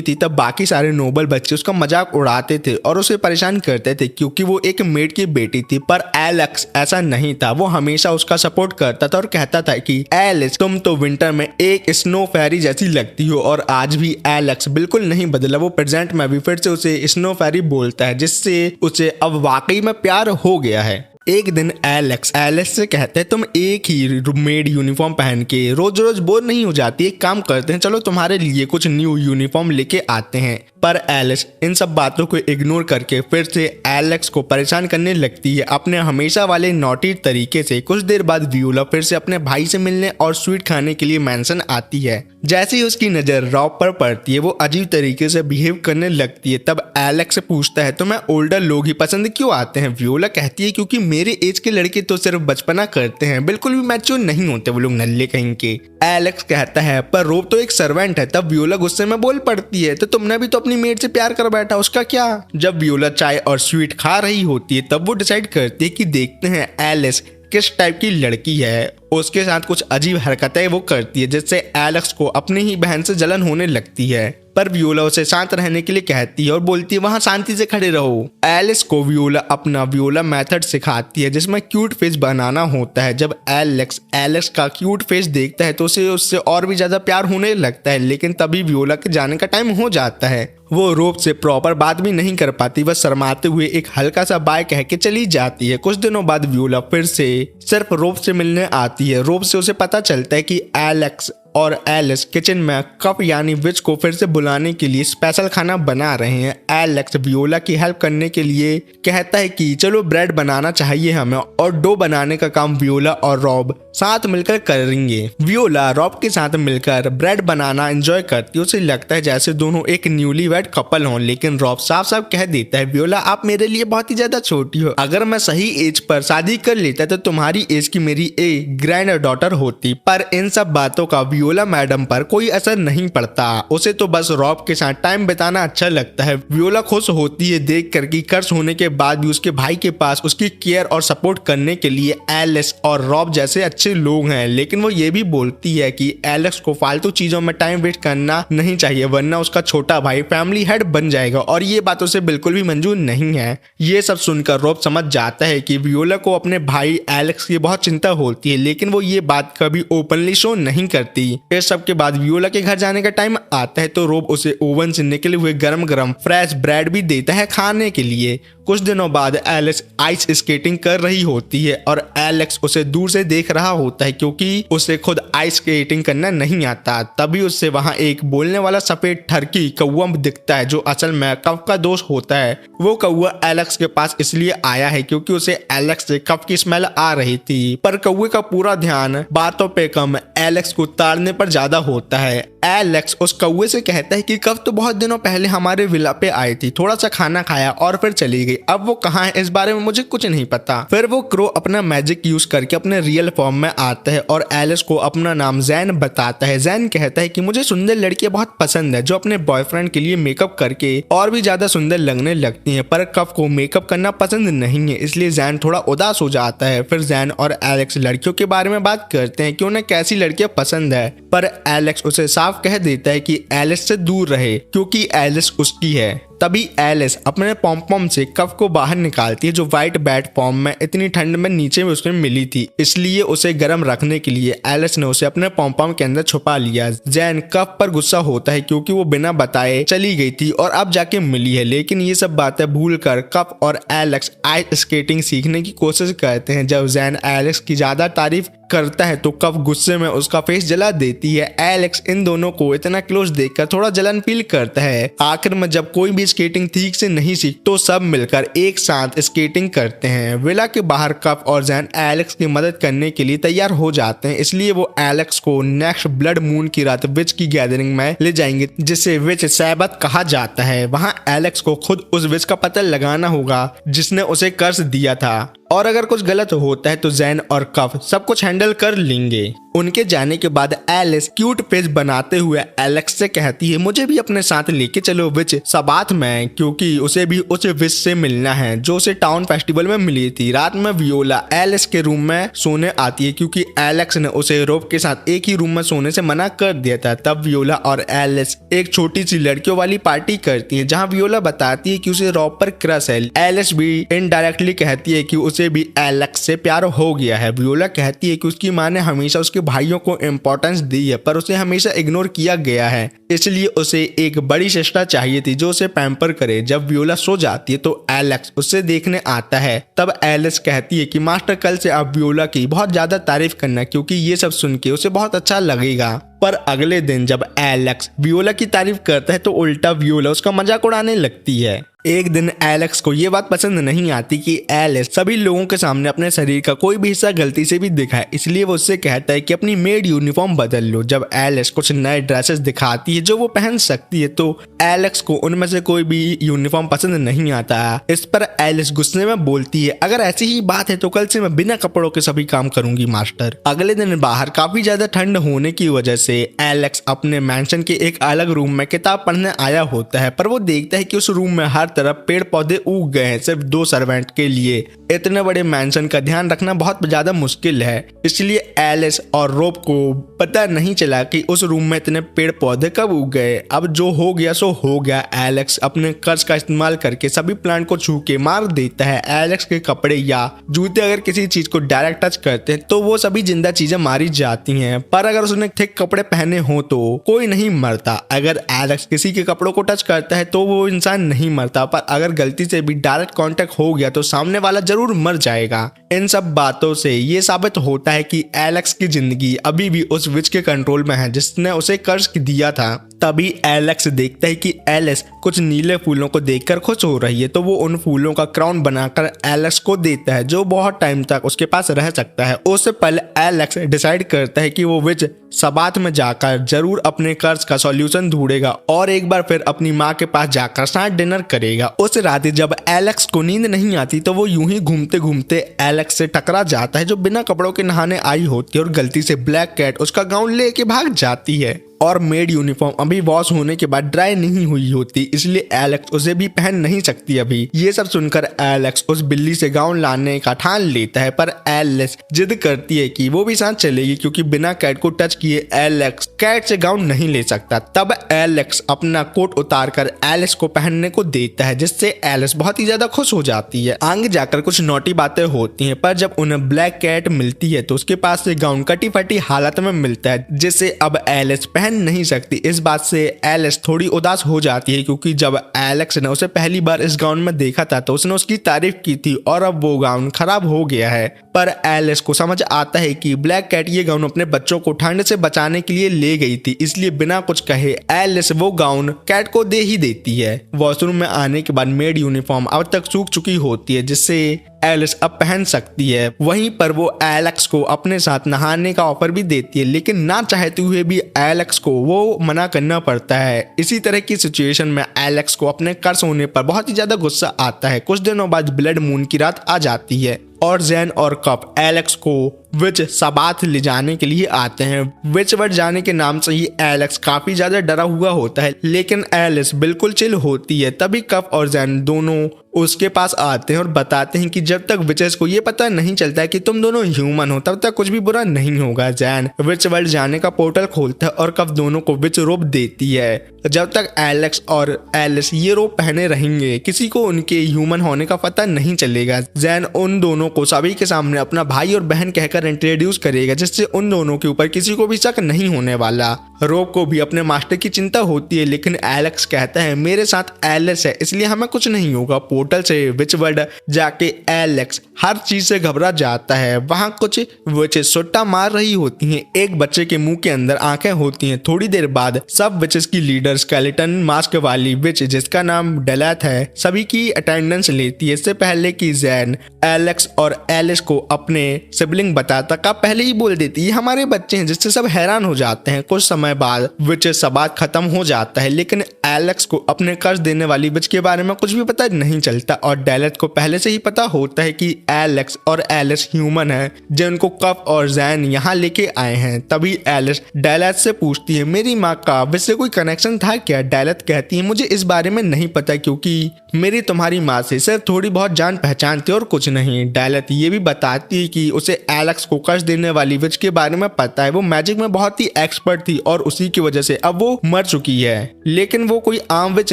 थी तब बाकी सारे नोबल बच्चे उसका मजाक उड़ाते थे और उसे परेशान करते थे, क्योंकि वो एक मेड की बेटी थी। पर एलेक्स ऐसा नहीं था, वो हमेशा उसका सपोर्ट करता था और कहता था कि एलिस तुम तो विंटर में एक स्नो फेरी जैसी लगती हो। और आज भी एलेक्स बिल्कुल नहीं बदला, वो प्रेजेंट में भी फिर से उसे स्नो फेरी बोलता है, जिससे उसे अब वाकई में प्यार हो गया है। एक दिन एलेक्स से कहते हैं तुम एक ही मेड यूनिफॉर्म पहन के रोज रोज बोर नहीं हो जाती, एक काम करते हैं चलो तुम्हारे लिए कुछ न्यू यूनिफॉर्म लेके आते हैं। पर एलिस इन सब बातों को इग्नोर करके फिर से एलेक्स को परेशान करने लगती है अपने हमेशा वाले नॉटी तरीके से। कुछ देर बाद वियोला फिर से अपने भाई से मिलने और स्वीट खाने के लिए मैंशन आती है। जैसे ही उसकी नजर रॉब पर पड़ती है वो अजीब तरीके से बिहेव करने लगती है। तब एलेक्स से पूछता है तुम्हें ओल्डर लोग ही पसंद क्यों आते हैं। वियोला कहती है क्योंकि मेरे एज के लड़के तो सिर्फ बचपना करते हैं, बिल्कुल भी मैच्योर नहीं होते वो लोग, नल्ले कहीं के। एलेक्स कहता है पर रोब तो एक सर्वेंट है। तब वियोला गुस्से में बोल पड़ती है तो तुमने भी तो अपनी मेड से प्यार कर बैठा, उसका क्या। जब वियोला चाय और स्वीट खा रही होती है तब वो डिसाइड करती है कि देखते हैं एलिस किस टाइप की लड़की है। उसके साथ कुछ अजीब हरकतें वो करती है जिससे एलेक्स को अपनी ही बहन से जलन होने लगती है। पर वियोला उसे शांत रहने के लिए कहती है और बोलती है वहां शांति से खड़े रहो। एलिस को वियोला अपना वियोला मेथड सिखाती है जिसमें क्यूट फेस बनाना होता है। जब एलेक्स का क्यूट फेस देखता है तो उसे उससे और भी ज्यादा प्यार होने लगता है। लेकिन तभी वियोला के जाने का टाइम हो जाता है। वो रोब से प्रॉपर बात भी नहीं कर पाती, वह शर्माते हुए एक हल्का सा बाय कह के चली जाती है। कुछ दिनों बाद वियोला फिर से सिर्फ रोब से मिलने आती है। रोब से उसे पता चलता है कि एलेक्स और एलिस किचन में कप यानी विच को फिर से बुलाने के लिए स्पेशल खाना बना रहे हैं। एलेक्स वियोला की हेल्प करने के लिए कहता है कि चलो ब्रेड बनाना चाहिए हमें, और डो बनाने का काम वियोला और रॉब साथ मिलकर करेंगे। वियोला रॉब के साथ मिलकर ब्रेड बनाना एंजॉय करती है। उसे लगता है जैसे दोनों एक न्यूली वेड बैड कपल हो, लेकिन रॉब साफ साफ कह देता है वियोला आप मेरे लिए बहुत ही ज्यादा छोटी हो, अगर मैं सही एज पर शादी कर लेता तो तुम्हारी एज की मेरी एक ग्रैंड डॉटर होती। पर इन सब बातों का वियोला मैडम पर कोई असर नहीं पड़ता, उसे तो बस रॉब के साथ टाइम बिताना अच्छा लगता है। वियोला खुश होती है देख कर कि कर्ज होने के बाद भी उसके भाई के पास उसकी केयर और सपोर्ट करने के लिए एलेक्स और रॉब जैसे अच्छे लोग हैं, लेकिन वो ये भी बोलती है कि एलेक्स को फालतू चीजों में टाइम वेस्ट करना नहीं चाहिए वरना उसका छोटा भाई फैमिली हेड बन जाएगा, और ये बात उसे बिल्कुल भी मंजूर नहीं है। ये सब सुनकर रॉब समझ जाता है कि वियोला को अपने भाई एलेक्स की बहुत चिंता होती है, लेकिन वो ये बात कभी ओपनली शो नहीं करती। इस सब के बाद वियोला के घर जाने का टाइम आता है तो रॉब उसे ओवन से निकले हुए गरम गरम फ्रेश ब्रेड भी देता है खाने के लिए। कुछ दिनों बाद एलेक्स आइस स्केटिंग कर रही होती है और एलेक्स उसे दूर से देख रहा होता है क्योंकि उसे खुद आइस स्केटिंग करना नहीं आता। तभी उससे वहां एक बोलने वाला सफेद ठरकी कौवा दिखता है जो असल में कफ का दोस्त होता है। वो कौवा एलेक्स के पास इसलिए आया है क्योंकि उसे एलेक्स से कफ की स्मेल आ रही थी, पर कौवे का पूरा ध्यान बातों पे कम एलेक्स को ताड़ने पर ज्यादा होता है। एलेक्स उस कौवे से कहता है कि कफ तो बहुत दिनों पहले हमारे विला पे आई थी, थोड़ा सा खाना खाया और फिर चली गई, अब वो कहाँ है इस बारे में मुझे कुछ नहीं पता। फिर वो क्रो अपना मैजिक यूज करके अपने रियल फॉर्म में आता है और एलेक्स को अपना नाम जैन बताता है। जैन कहता है कि मुझे सुंदर लड़कियां बहुत पसंद है जो अपने बॉयफ्रेंड के लिए मेकअप करके और भी ज्यादा सुंदर लगने लगती हैं, पर कफ को मेकअप करना पसंद नहीं है, इसलिए जैन थोड़ा उदास हो जाता है। फिर जैन और एलेक्स लड़कियों के बारे में बात करते हैं कि उन्हें कैसी लड़कियां पसंद है, पर एलेक्स उसे साफ कह देता है कि एलिस से दूर रहे क्योंकि एलिस उसकी है। तभी एलिस अपने पॉम से कफ को बाहर निकालती है जो व्हाइट बैट फॉर्म में इतनी ठंड में नीचे में उसमें मिली थी, इसलिए उसे गर्म रखने के लिए एलिस ने उसे अपने पॉम के अंदर छुपा लिया। जैन कफ पर गुस्सा होता है क्योंकि वो बिना बताए चली गई थी और अब जाके मिली है, लेकिन ये सब बातें भूलकर कफ और एलेक्स आइस स्केटिंग सीखने की कोशिश करते हैं। जब जैन एलेक्स की ज्यादा तारीफ करता है तो कफ गुस्से में उसका फेस जला देती है। एलेक्स इन दोनों को इतना क्लोज देखकर थोड़ा जलन फील करता है। आखिर में जब कोई भी स्केटिंग ठीक से नहीं सीख तो सब मिलकर एक साथ स्केटिंग करते हैं। विला के बाहर कफ और जैन एलेक्स की मदद करने के लिए तैयार हो जाते हैं, इसलिए वो एलेक्स को नेक्स्ट ब्लड मून की रात विच की गैदरिंग में ले जाएंगे जिसे विच सैबत कहा जाता है। वहाँ एलेक्स को खुद उस विच का पता लगाना होगा जिसने उसे कर्ज दिया था, और अगर कुछ गलत होता है तो जैन और कफ सब कुछ हैंडल कर लेंगे। उनके जाने के बाद एलिस क्यूट फेस बनाते हुए एलेक्स से कहती है मुझे भी अपने साथ लेके चलो विच सबाथ में, क्योंकि उसे भी उस विच से मिलना है जो उसे टाउन फेस्टिवल में मिली थी। रात में वियोला एलिस के रूम में सोने आती है क्योंकि एलेक्स ने उसे रॉब के साथ एक ही रूम में सोने से मना कर दिया था। तब वियोला और एलिस एक छोटी सी लड़कियों वाली पार्टी करती है जहाँ वियोला बताती है कि उसे रॉब पर क्रश है। एलिस भी इनडायरेक्टली कहती है कि उसे भी एलेक्स से प्यार हो गया है। वियोला कहती है कि उसकी माँ ने हमेशा उसके भाइयों को इम्पोर्टेंस दी है पर उसे हमेशा इग्नोर किया गया है, इसलिए उसे एक बड़ी सिस्टर चाहिए थी जो उसे पैम्पर करे। जब वियोला सो जाती है तो एलेक्स उसे देखने आता है। तब एलिस कहती है कि मास्टर कल से आप वियोला की बहुत ज्यादा तारीफ करना क्योंकि ये सब सुन के उसे बहुत अच्छा लगेगा। पर अगले दिन जब एलेक्स वियोला की तारीफ करता है तो उल्टा वियोला उसका मजाक उड़ाने लगती है। एक दिन एलेक्स को ये बात पसंद नहीं आती कि एलिस सभी लोगों के सामने अपने शरीर का कोई भी हिस्सा गलती से भी दिखाए, इसलिए वो उससे कहता है कि अपनी मेड यूनिफॉर्म बदल लो। जब एलिस कुछ नए ड्रेसेस दिखाती है जो वो पहन सकती है तो एलेक्स को उनमें से कोई भी यूनिफॉर्म पसंद नहीं आता। इस पर एलिस गुस्से में बोलती है अगर ऐसी ही बात है तो कल से मैं बिना कपड़ों के सभी काम करूंगी मास्टर। अगले दिन बाहर काफी ज्यादा ठंड होने की वजह से एलेक्स अपने मैंशन के एक अलग रूम में किताब पढ़ने आया होता है, पर वो देखता है कि उस रूम में हर तरफ पेड़ पौधे उग गए हैं सिर्फ 2 सर्वेंट के लिए। इतने बड़े मैंशन का ध्यान रखना बहुत ज्यादा मुश्किल है, इसलिए एलिस और रॉब को पता नहीं चला कि उस रूम में इतने पेड़ पौधे कब उग गए। अब जो हो गया सो हो गया। एलेक्स अपने कर्ज का इस्तेमाल करके सभी प्लांट को छू के मार देता है। एलेक्स के कपड़े या जूते अगर किसी चीज को डायरेक्ट टच करते हैं तो वो सभी जिंदा चीजें मारी जाती हैं, पर अगर उसने थिक कपड़े पहने हो तो कोई नहीं मरता। अगर एलेक्स किसी के कपड़ों को टच करता है तो वो इंसान नहीं मरता, पर अगर गलती से भी डायरेक्ट कांटेक्ट हो गया तो सामने वाला जरूर मर जाएगा। इन सब बातों से ये साबित होता है कि एलेक्स की जिंदगी अभी भी उस विच के कंट्रोल में है जिसने उसे कर्ज दिया था। तभी एलेक्स देखता है कि एलिस कुछ नीले फूलों को देखकर खुश हो रही है, तो वो उन फूलों का क्राउन बनाकर एलेक्स को देता है जो बहुत टाइम तक उसके पास रह सकता है। उससे पहले एलेक्स डिसाइड करता है कि वो विच सबात में जाकर जरूर अपने कर्ज का सॉल्यूशन ढूंढेगा और एक बार फिर अपनी माँ के पास जाकर साथ डिनर करेगा। उस रात जब एलेक्स को नींद नहीं आती तो वो यूं ही घूमते घूमते एलेक्स से टकरा जाता है जो बिना कपड़ों के नहाने आई होती है और गलती से ब्लैक कैट उसका गाउन लेके भाग जाती है और मेड यूनिफॉर्म अभी वॉश होने के बाद ड्राई नहीं हुई होती, इसलिए एलेक्स उसे भी पहन नहीं सकती अभी। ये सब सुनकर एलेक्स उस बिल्ली से गाउन लाने का ठान लेता है, पर एलिस जिद करती है कि वो भी साथ चलेगी क्योंकि बिना कैट को टच किए एलेक्स कैट से गाउन नहीं ले सकता। तब एलेक्स अपना कोट उतार कर एलिस को पहनने को देता है जिससे एलिस बहुत ही ज्यादा खुश हो जाती है। आगे जाकर कुछ नोटी बातें होती हैं, पर जब उन्हें ब्लैक कैट मिलती है तो उसके पास से गाउन कटी फटी हालत में मिलता है जिसे अब एलिस पहन नहीं सकती। इस बात से एलिस थोड़ी उदास हो जाती है क्योंकि जब एलेक्स ने उसे पहली बार इस गाउन में देखा था तो उसने उसकी तारीफ की थी और अब वो गाउन खराब हो गया है। पर एलिस को समझ आता है कि ब्लैक कैट ये गाउन अपने बच्चों को ठंड से बचाने के लिए ले गई थी, इसलिए बिना कुछ कहे एलिस वो गाउन कैट को दे ही देती है। वॉशरूम में आने के बाद मेड यूनिफॉर्म अब तक सूख चुकी होती है जिससे एलिस अब पहन सकती है। वहीं पर वो एलेक्स को अपने साथ नहाने का ऑफर भी देती है, लेकिन ना चाहते हुए भी एलेक्स को वो मना करना पड़ता है। इसी तरह की सिचुएशन में एलेक्स को अपने कर्ज होने पर बहुत ही ज्यादा गुस्सा आता है। कुछ दिनों बाद ब्लड मून की रात आ जाती है और जैन और कप एलेक्स को विच सबात ले जाने के लिए आते हैं। विच वर्ड जाने के नाम से ही एलेक्स काफी ज्यादा डरा हुआ होता है, लेकिन एलिस बिल्कुल चिल होती है। तभी कप और जैन दोनों उसके पास आते हैं और बताते हैं कि जब तक विचेस को ये पता नहीं चलता है कि तुम दोनों ह्यूमन हो तब तक कुछ भी बुरा नहीं होगा। जैन विच वर्ल्ड जाने का पोर्टल खोलता है और कप दोनों को विच रोब देती है। जब तक एलेक्स और एलिस ये रोब पहने रहेंगे किसी को उनके ह्यूमन होने का पता नहीं चलेगा। जैन उन दोनों को सभी के सामने अपना भाई और बहन कहकर इंट्रोड्यूस करेगा जिससे उन दोनों के ऊपर किसी को भी शक नहीं होने वाला। रोब को भी अपने मास्टर की चिंता होती है, लेकिन एलेक्स कहता है मेरे साथ एलिस है इसलिए हमें कुछ नहीं होगा। पोर्टल से विच वर्ल्ड जाके एलेक्स हर चीज से घबरा जाता है। वहां कुछ विचेस सुट्टा मार रही होती हैं। एक बच्चे के मुंह के अंदर आंखें होती हैं। थोड़ी देर बाद सब विचेस की लीडर स्केलेटन मास्क वाली विच जिसका नाम डेलेथ है सभी की अटेंडेंस लेती है। इससे पहले कि जैन एलेक्स और एलिस को अपने सिबलिंग बताता का पहले ही बोल देती है हमारे बच्चे हैं, जिससे सब हैरान हो जाते हैं। कुछ समय बाद विच सबात खत्म हो जाता है, लेकिन एलेक्स को अपने कर्ज देने वाली विच के बारे में कुछ भी पता नहीं चलता और डेलेथ को पहले से ही पता होता है कि एलेक्स और एलिस ह्यूमन है जिनको कप और जैन यहाँ लेके आए हैं। तभी एलिस डेलेथ से पूछती है मेरी माँ का विच से कोई कनेक्शन था क्या? डेलेथ कहती है मुझे इस बारे में नहीं पता क्योंकि मेरी तुम्हारी माँ से सिर्फ थोड़ी बहुत जान पहचान थी और कुछ नहीं। डेलेथ ये भी बताती है कि उसे एलेक्स को कर्ज देने वाली विच के बारे में पता है। वो मैजिक में बहुत ही एक्सपर्ट थी और उसी की वजह से अब वो मर चुकी है, लेकिन वो कोई आम विच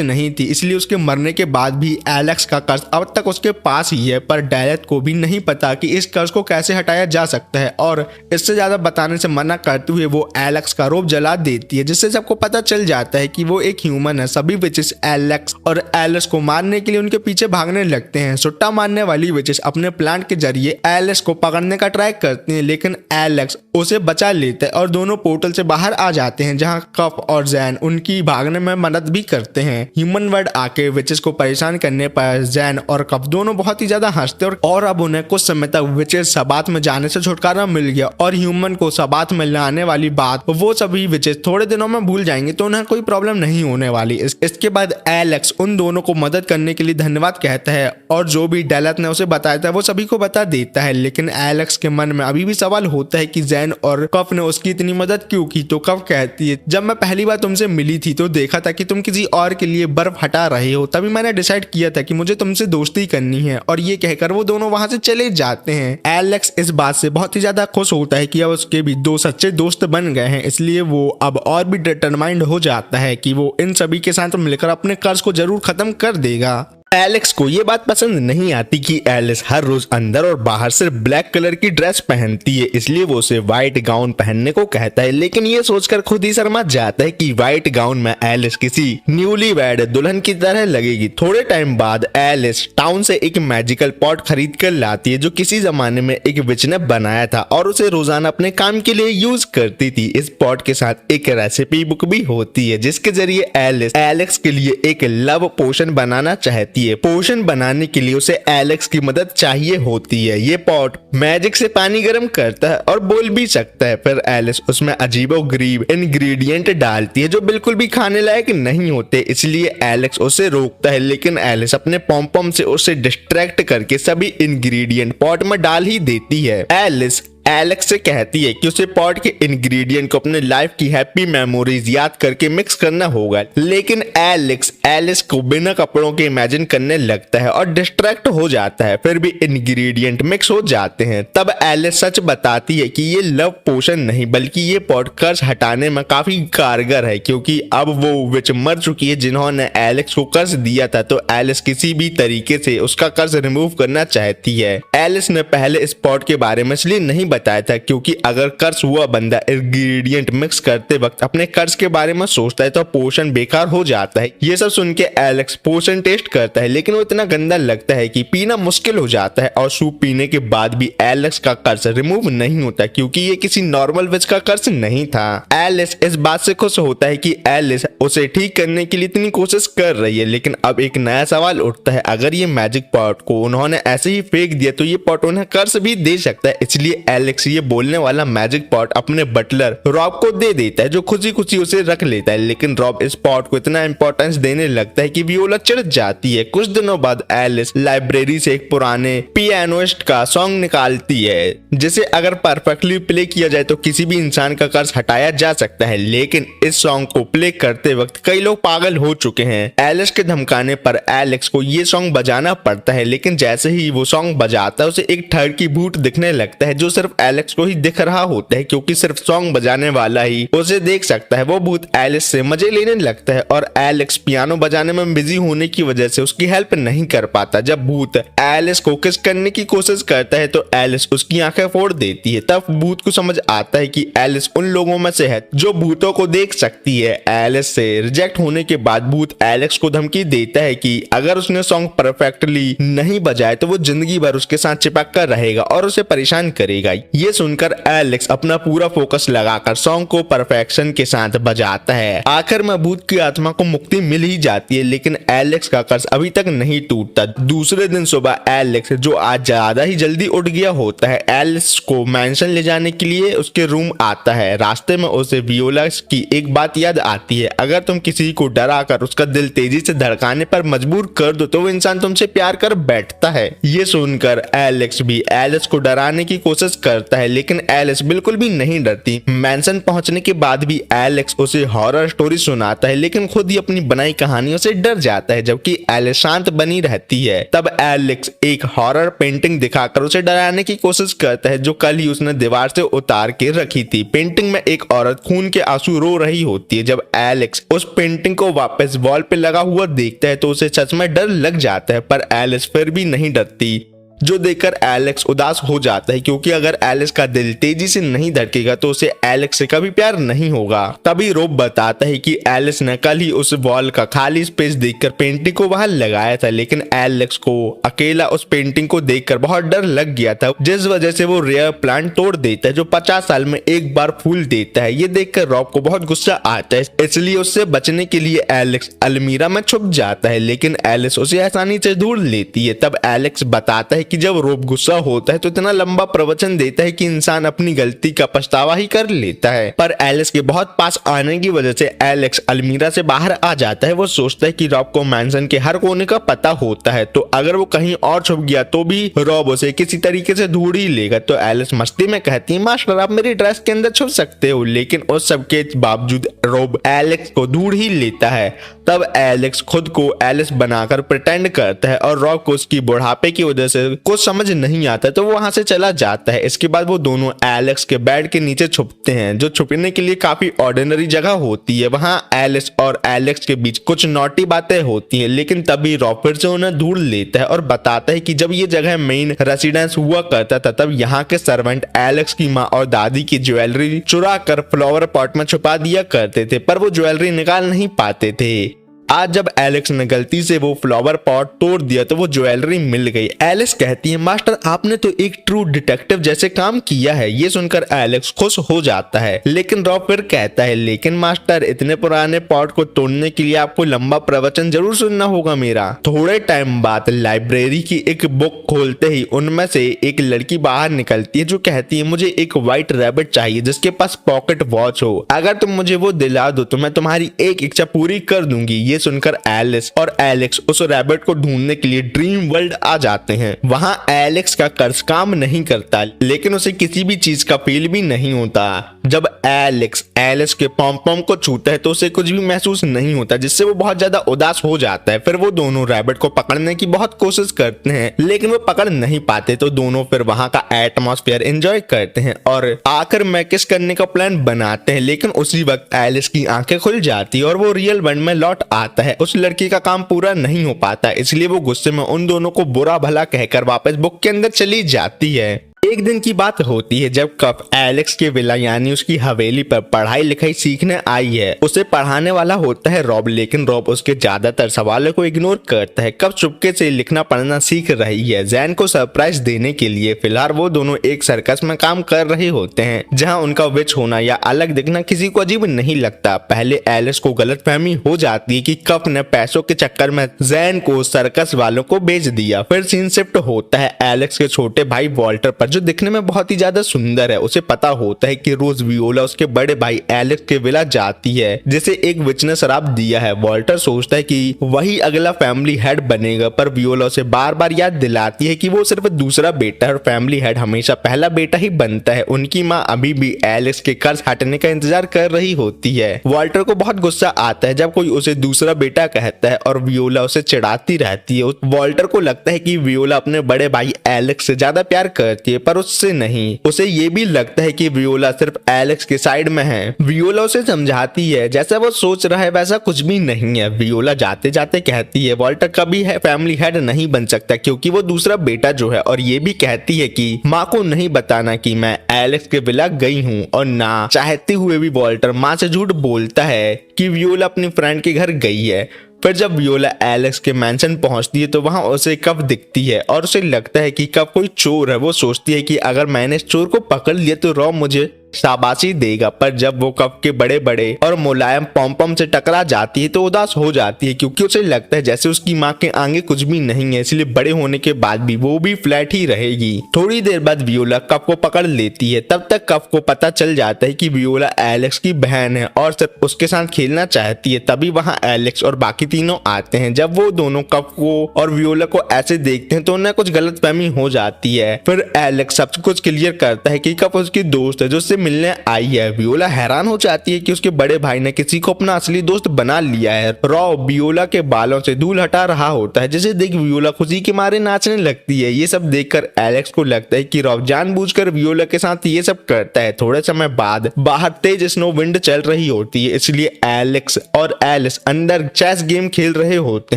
नहीं थी, इसलिए उसके मरने के बाद भी एलेक्स का कर्ज अब तक उसके पास ही है। पर डेलेथ को भी नहीं पता कि इस कर्ज को कैसे हटाया जा सकता है और इससे ज्यादा बताने से मना करते हुए वो एलेक्स का रोब जला देती है, जिससे सबको पता चल जाता है कि वो एक ह्यूमन है। सभी विचेस एलेक्स और एलिस को मारने के लिए उनके पीछे भागने लगते हैं। सुट्टा मारने वाली विचेस अपने प्लान के जरिए एलिस को पकड़ने का ट्राई करती हैं, लेकिन एलेक्स उसे बचा लेते हैं और दोनों पोर्टल से बाहर आ जाते हैं, जहां कप और जैन उनकी भागने में मदद भी करते हैं। ह्यूमन वर्ल्ड आके विचेस को परेशान करने पर जैन और कप दोनों बहुत ही ज्यादा हंसते और अब उन्हें कुछ समय तक विचेस सबात में जाने से छुटकारा मिल गया और ह्यूमन को सबात में लाने वाली बात वो सभी विचेस थोड़े दिनों में भूल जाएंगे, तो उन्हें कोई प्रॉब्लम नहीं होने वाली। इसके बाद एलेक्स उन दोनों को मदद करने के लिए धन्यवाद कहता है और जो भी डेलेथ ने उसे बताया था वो सभी को बता देता है, लेकिन एलेक्स के मन में अभी भी सवाल होता है कि जैन और कप ने उसकी इतनी मदद क्यों की। तो कप कहती है जब मैं पहली बार तुमसे मिली थी तो देखा था कि तुम किसी और के लिए बर्फ हटा रहे हो, तभी मैंने डिसाइड किया था कि मुझे तुमसे दोस्ती करनी है, और ये कहकर वो दोनों वहां से चले जाते हैं। एलेक्स इस बात से बहुत ही ज्यादा खुश होता है कि अब उसके भी दो सच्चे दोस्त बन गए हैं, इसलिए वो अब और भी डिटरमाइंड हो जाता है कि वो इन सभी के साथ मिलकर अपने कर्ज को जरूर खत्म कर देगा। एलेक्स को ये बात पसंद नहीं आती कि एलिस हर रोज अंदर और बाहर सिर्फ ब्लैक कलर की ड्रेस पहनती है, इसलिए वो उसे व्हाइट गाउन पहनने को कहता है। लेकिन ये सोचकर खुद ही शर्मा जाता है कि व्हाइट गाउन में एलिस किसी न्यूली वेड दुल्हन की तरह लगेगी। थोड़े टाइम बाद एलिस टाउन से एक मैजिकल पॉट खरीद कर लाती है जो किसी जमाने में एक विच ने बनाया था और उसे रोजाना अपने काम के लिए यूज करती थी। इस पॉट के साथ एक रेसिपी बुक भी होती है जिसके जरिए एलिस एलेक्स के लिए एक लव पोशन बनाना चाहती है। पोशन बनाने के लिए उसे एलेक्स की मदद चाहिए होती है। ये पॉट मैजिक से पानी गर्म करता है और बोल भी सकता है। फिर एलिस उसमें अजीबोगरीब इंग्रेडिएंट डालती है जो बिल्कुल भी खाने लायक नहीं होते, इसलिए एलेक्स उसे रोकता है। लेकिन एलिस अपने पॉम से उसे डिस्ट्रैक्ट करके सभी इंग्रेडिएंट पॉट में डाल ही देती है। एलिस एलेक्स से कहती है कि उसे पॉट के इंग्रेडिएंट को अपने लाइफ की हैप्पी मेमोरीज याद करके मिक्स करना होगा। लेकिन एलेक्स एलिस को बिना कपड़ों के इमेजिन करने लगता है और डिस्ट्रैक्ट हो जाता है। फिर भी इंग्रेडिएंट मिक्स हो जाते हैं। तब एलिस सच बताती है कि ये लव पोशन नहीं बल्कि ये पॉट कर्ज हटाने में काफी कारगर है, क्योंकि अब वो विच मर चुकी है जिन्होंने एलेक्स को कर्ज दिया था। तो एलिस किसी भी तरीके से उसका कर्ज रिमूव करना चाहती है। एलिस ने पहले इस पॉट के बारे में इसलिए नहीं बताया था क्योंकि अगर कर्ज हुआ बंदा इंग्रेडिएंट मिक्स करते वक्त अपने कर्ज के बारे में सोचता है तो पोशन बेकार हो जाता है। ये सब सुन के एलेक्स पोशन टेस्ट करता है लेकिन वो इतना गंदा लगता है कि पीना मुश्किल हो जाता है और सूप पीने के बाद भी एलेक्स का कर्ज रिमूव नहीं होता क्योंकि ये किसी नॉर्मल विच का कर्ज नहीं था। एलिस इस बात से खुश होता है कि एलिस उसे ठीक करने के लिए इतनी कोशिश कर रही है। लेकिन अब एक नया सवाल उठता है, अगर ये मैजिक पॉट को उन्होंने ऐसे ही फेंक दिया तो ये पॉट उन्हें कर्ज भी दे सकता है। इसलिए एलेक्स ये बोलने वाला मैजिक पॉट अपने बटलर रॉब को दे देता है जो खुशी खुशी उसे रख लेता है। लेकिन रॉब इस पॉट को इतना इंपॉर्टेंस देने लगता है कि वियोला चिढ़ जाती है। कुछ दिनों बाद एलिस लाइब्रेरी से एक पुराने पियानोइस्ट का सॉन्ग निकालती है जिसे अगर परफेक्टली प्ले किया जाए तो किसी भी इंसान का कर्ज हटाया जा सकता है। लेकिन इस सॉन्ग को प्ले करते वक्त कई लोग पागल हो चुके हैं। एलिस के धमकाने पर एलेक्स को ये सॉन्ग बजाना पड़ता है। लेकिन जैसे ही वो सॉन्ग बजाता है उसे एक ठग की भूत दिखने लगता है जो सिर्फ एलेक्स को ही दिख रहा होता है क्योंकि सिर्फ सॉन्ग बजाने वाला ही उसे देख सकता है। वो भूत एलिस से मजे लेने लगता है और एलेक्स पियानो बजाने में बिजी होने की वजह से उसकी हेल्प नहीं कर पाता। जब भूत एलिस को किस करने की कोशिश करता है तो एलिस उसकी आंखें फोड़ देती है। तब भूत को समझ आता है कि एलिस उन लोगों में से है जो भूतों को देख सकती है। एलिस से रिजेक्ट होने के बाद भूत एलेक्स को धमकी देता है कि अगर उसने सॉन्ग परफेक्टली नहीं बजाए तो वो जिंदगी भर उसके साथ चिपक कर रहेगा और उसे परेशान करेगा। ये सुनकर एलेक्स अपना पूरा फोकस लगाकर सॉन्ग को परफेक्शन के साथ बजाता है। आखिर में भूत की आत्मा को मुक्ति मिल ही जाती है। लेकिन एलेक्स का कर्ज अभी तक नहीं टूटता। दूसरे दिन सुबह एलेक्स जो आज ज्यादा ही जल्दी उठ गया होता है एलिस को मैंशन ले जाने के लिए उसके रूम आता है। रास्ते में उसे वियोला की एक बात याद आती है, अगर तुम किसी को डरा कर उसका दिल तेजी से धड़काने पर मजबूर कर दो तो वो इंसान तुमसे प्यार कर बैठता है। ये सुनकर एलेक्स भी एलिस को डराने की कोशिश करता है लेकिन एलिस बिल्कुल भी नहीं डरती। मैंशन पहुंचने के बाद भी एलेक्स उसे हॉरर स्टोरी सुनाता है लेकिन खुद ही अपनी बनाई कहानियों से डर जाता है जबकि एलिस शांत बनी रहती है। तब एलेक्स एक हॉरर पेंटिंग दिखाकर उसे डराने की कोशिश करता है जो कल ही उसने दीवार से उतार के रखी थी। पेंटिंग में एक औरत खून के आंसू रो रही होती है। जब एलेक्स उस पेंटिंग को वापस वॉल पे लगा हुआ देखता है तो उसे सच में डर लग जाता है, पर एलिस फिर भी नहीं डरती जो देखकर एलेक्स उदास हो जाता है क्योंकि अगर एलिस का दिल तेजी से नहीं धड़केगा तो उसे एलेक्स से कभी प्यार नहीं होगा। तभी रोब बताता है कि एलिस ने कल ही उस वॉल का खाली स्पेस देखकर पेंटिंग को वहां लगाया था लेकिन एलेक्स को अकेला उस पेंटिंग को देखकर बहुत डर लग गया था जिस वजह से वो रेयर प्लांट तोड़ देता है जो 50 साल में एक बार फूल देता है। ये देखकर रॉब को बहुत गुस्सा आता है, इसलिए उससे बचने के लिए एलेक्स अलमीरा में छुप जाता है लेकिन एलिस उसे आसानी से ढूंढ लेती है। तब एलेक्स बताता है कि जब रोब गुस्सा होता है तो इतना लंबा प्रवचन देता है कि इंसान अपनी गलती का पछतावा ही कर लेता है, पर एलिस के बहुत पास आने की वजह से एलेक्स अलमीरा से बाहर आ जाता है। वो सोचता है कि रॉब को मैंशन के हर कोने का पता होता है तो अगर वो कहीं और छुप गया तो भी रॉब उसे किसी तरीके से ढूंढ ही लेगा। तो एलिस मस्ती में कहती है, मास्टर आप मेरी ड्रेस के अंदर छुप सकते हो, लेकिन उस सबके बावजूद रॉब एलेक्स को ढूंढ ही लेता है। तब एलेक्स खुद को एलिस बनाकर प्रिटेंड करता है और रॉब को उसकी बुढ़ापे की वजह से को समझ नहीं आता तो वो वहां से चला जाता है। इसके बाद वो दोनों एलेक्स के बेड के नीचे छुपते हैं, जो छुपने के लिए काफी ऑर्डिनरी जगह होती है। वहां एलिस और एलेक्स के बीच कुछ नॉटी बातें होती हैं, लेकिन तभी रॉब फिर से उन्हें ढूंढ लेता है और बताता है कि जब ये जगह मेन रेसिडेंस हुआ करता था तब यहाँ के सर्वेंट एलेक्स की माँ और दादी की ज्वेलरी चुरा कर फ्लावर पॉट में छुपा दिया करते थे, पर वो ज्वेलरी निकाल नहीं पाते थे। आज जब एलेक्स ने गलती से वो फ्लावर पॉट तोड़ दिया तो वो ज्वेलरी मिल गई। एलिस कहती है, मास्टर आपने तो एक ट्रू डिटेक्टिव जैसे काम किया है। ये सुनकर एलेक्स खुश हो जाता है, लेकिन रॉब फिर कहता है, लेकिन मास्टर इतने पुराने पॉट को तोड़ने के लिए आपको लंबा प्रवचन जरूर सुनना होगा मेरा। थोड़े टाइम बाद लाइब्रेरी की एक बुक खोलते ही उनमें से एक लड़की बाहर निकलती है जो कहती है, मुझे एक व्हाइट रैबिट चाहिए जिसके पास पॉकेट वॉच हो। अगर तुम मुझे वो दिला दो तो मैं तुम्हारी एक इच्छा पूरी कर दूंगी। ये सुनकर एलिस और एलेक्स उस रैबिट को ढूंढने के लिए ड्रीम वर्ल्ड आ जाते हैं। वहां एलेक्स का कर्ज काम नहीं करता, लेकिन उसे किसी भी चीज का फील भी नहीं होता। जब एलेक्स एलिस के पॉम पॉम को छूता है तो उसे कुछ भी महसूस नहीं होता, जिससे वो बहुत ज्यादा उदास हो जाता है। फिर वो दोनों रैबिट को पकड़ने की बहुत कोशिश करते हैं, लेकिन वो पकड़ नहीं पाते, तो दोनों फिर वहां का एटमॉस्फेयर एंजॉय करते हैं और आकर मैकिस करने का प्लान बनाते हैं। लेकिन उसी वक्त एलिस की आंखें खुल जाती है और वो रियल वर्ल्ड में लौट आता है। उस लड़की का काम पूरा नहीं हो पाता, इसलिए वो गुस्से में उन दोनों को बुरा भला कहकर वापस बुक के अंदर चली जाती है। एक दिन की बात होती है जब कफ एलेक्स के विला यानी उसकी हवेली पर पढ़ाई लिखाई सीखने आई है। उसे पढ़ाने वाला होता है रॉब, लेकिन रॉब उसके ज्यादातर सवालों को इग्नोर करता है। कफ चुपके से लिखना पढ़ना सीख रही है जैन को सरप्राइज देने के लिए। फिलहाल वो दोनों एक सर्कस में काम कर रहे होते हैं, जहां उनका विच होना या अलग दिखना किसी को अजीब नहीं लगता। पहले एलिस को गलतफहमी हो जाती है कि कफ ने पैसों के चक्कर में जैन को सर्कस वालों को बेच दिया। फिर सीन शिफ्ट होता है एलेक्स के छोटे भाई वॉल्टर पर, जो दिखने में बहुत ही ज्यादा सुंदर है। उसे पता होता है कि रोज वियोला उसके बड़े भाई एलेक्स के विला जाती है, जिसे एक विच ने शराब दिया है। वॉल्टर सोचता है कि वही अगला फैमिली हेड बनेगा, पर वियोला उसे बार बार याद दिलाती है कि वो सिर्फ दूसरा बेटा है और फैमिली हेड हमेशा पहला बेटा ही बनता है। उनकी माँ अभी भी एलेक्स के कर्ज हटने का इंतजार कर रही होती है। वॉल्टर को बहुत गुस्सा आता है जब कोई उसे दूसरा बेटा कहता है और वियोला उसे चिढ़ाती रहती है। वॉल्टर को लगता है कि वियोला अपने बड़े भाई एलेक्स से ज्यादा प्यार करती है, पर उससे नहीं। उसे ये भी लगता है कि वियोला सिर्फ एलेक्स के साइड में है। वियोला उसे समझाती है जैसा वो सोच रहा है वैसा कुछ भी नहीं है। वियोला जाते जाते कहती है, वॉल्टर कभी है फैमिली हेड नहीं बन सकता क्योंकि वो दूसरा बेटा जो है, और ये भी कहती है कि माँ को नहीं बताना कि मैं एलेक्स के विला गई हूँ। और ना चाहते हुए भी वॉल्टर माँ से झूठ बोलता है कि वियोला अपनी फ्रेंड के घर गई है। फिर जब वियोला एलेक्स के मैंशन पहुंचती है तो वहां उसे कफ दिखती है और उसे लगता है कि कफ कोई चोर है। वो सोचती है कि अगर मैंने इस चोर को पकड़ लिया तो रॉब मुझे शाबाशी देगा, पर जब वो कफ के बड़े बड़े और मुलायम पॉम से टकरा जाती है तो उदास हो जाती है, क्योंकि उसे लगता है जैसे उसकी माँ के आगे कुछ भी नहीं है, इसलिए बड़े होने के बाद भी वो भी फ्लैट ही रहेगी। थोड़ी देर बाद वियोला कफ को पकड़ लेती है। तब तक कफ को पता चल जाता है कि वियोला एलेक्स की बहन है और सिर्फ उसके साथ खेलना चाहती है। तभी वहाँ एलेक्स और बाकी तीनों आते हैं। जब वो दोनों कफ को और वियोला को ऐसे देखते हैं तो उन्हें कुछ गलतफहमी हो जाती है। फिर एलेक्स सब कुछ क्लियर करता है कि कफ उसकी दोस्त है जो उससे मिलने आई है। वियोला हैरान हो जाती है कि उसके बड़े भाई ने किसी को अपना असली दोस्त बना लिया है। रॉब वियोला के बालों से धूल हटा रहा होता है, जिसे देख वियोला खुशी के मारे नाचने लगती है। ये सब देखकर एलेक्स को लगता है कि रॉब जानबूझकर वियोला के साथ ये सब करता है। थोड़े समय बाद बाहर तेज स्नो विंड चल रही होती है, इसलिए एलेक्स और एलिस अंदर चेस गेम खेल रहे होते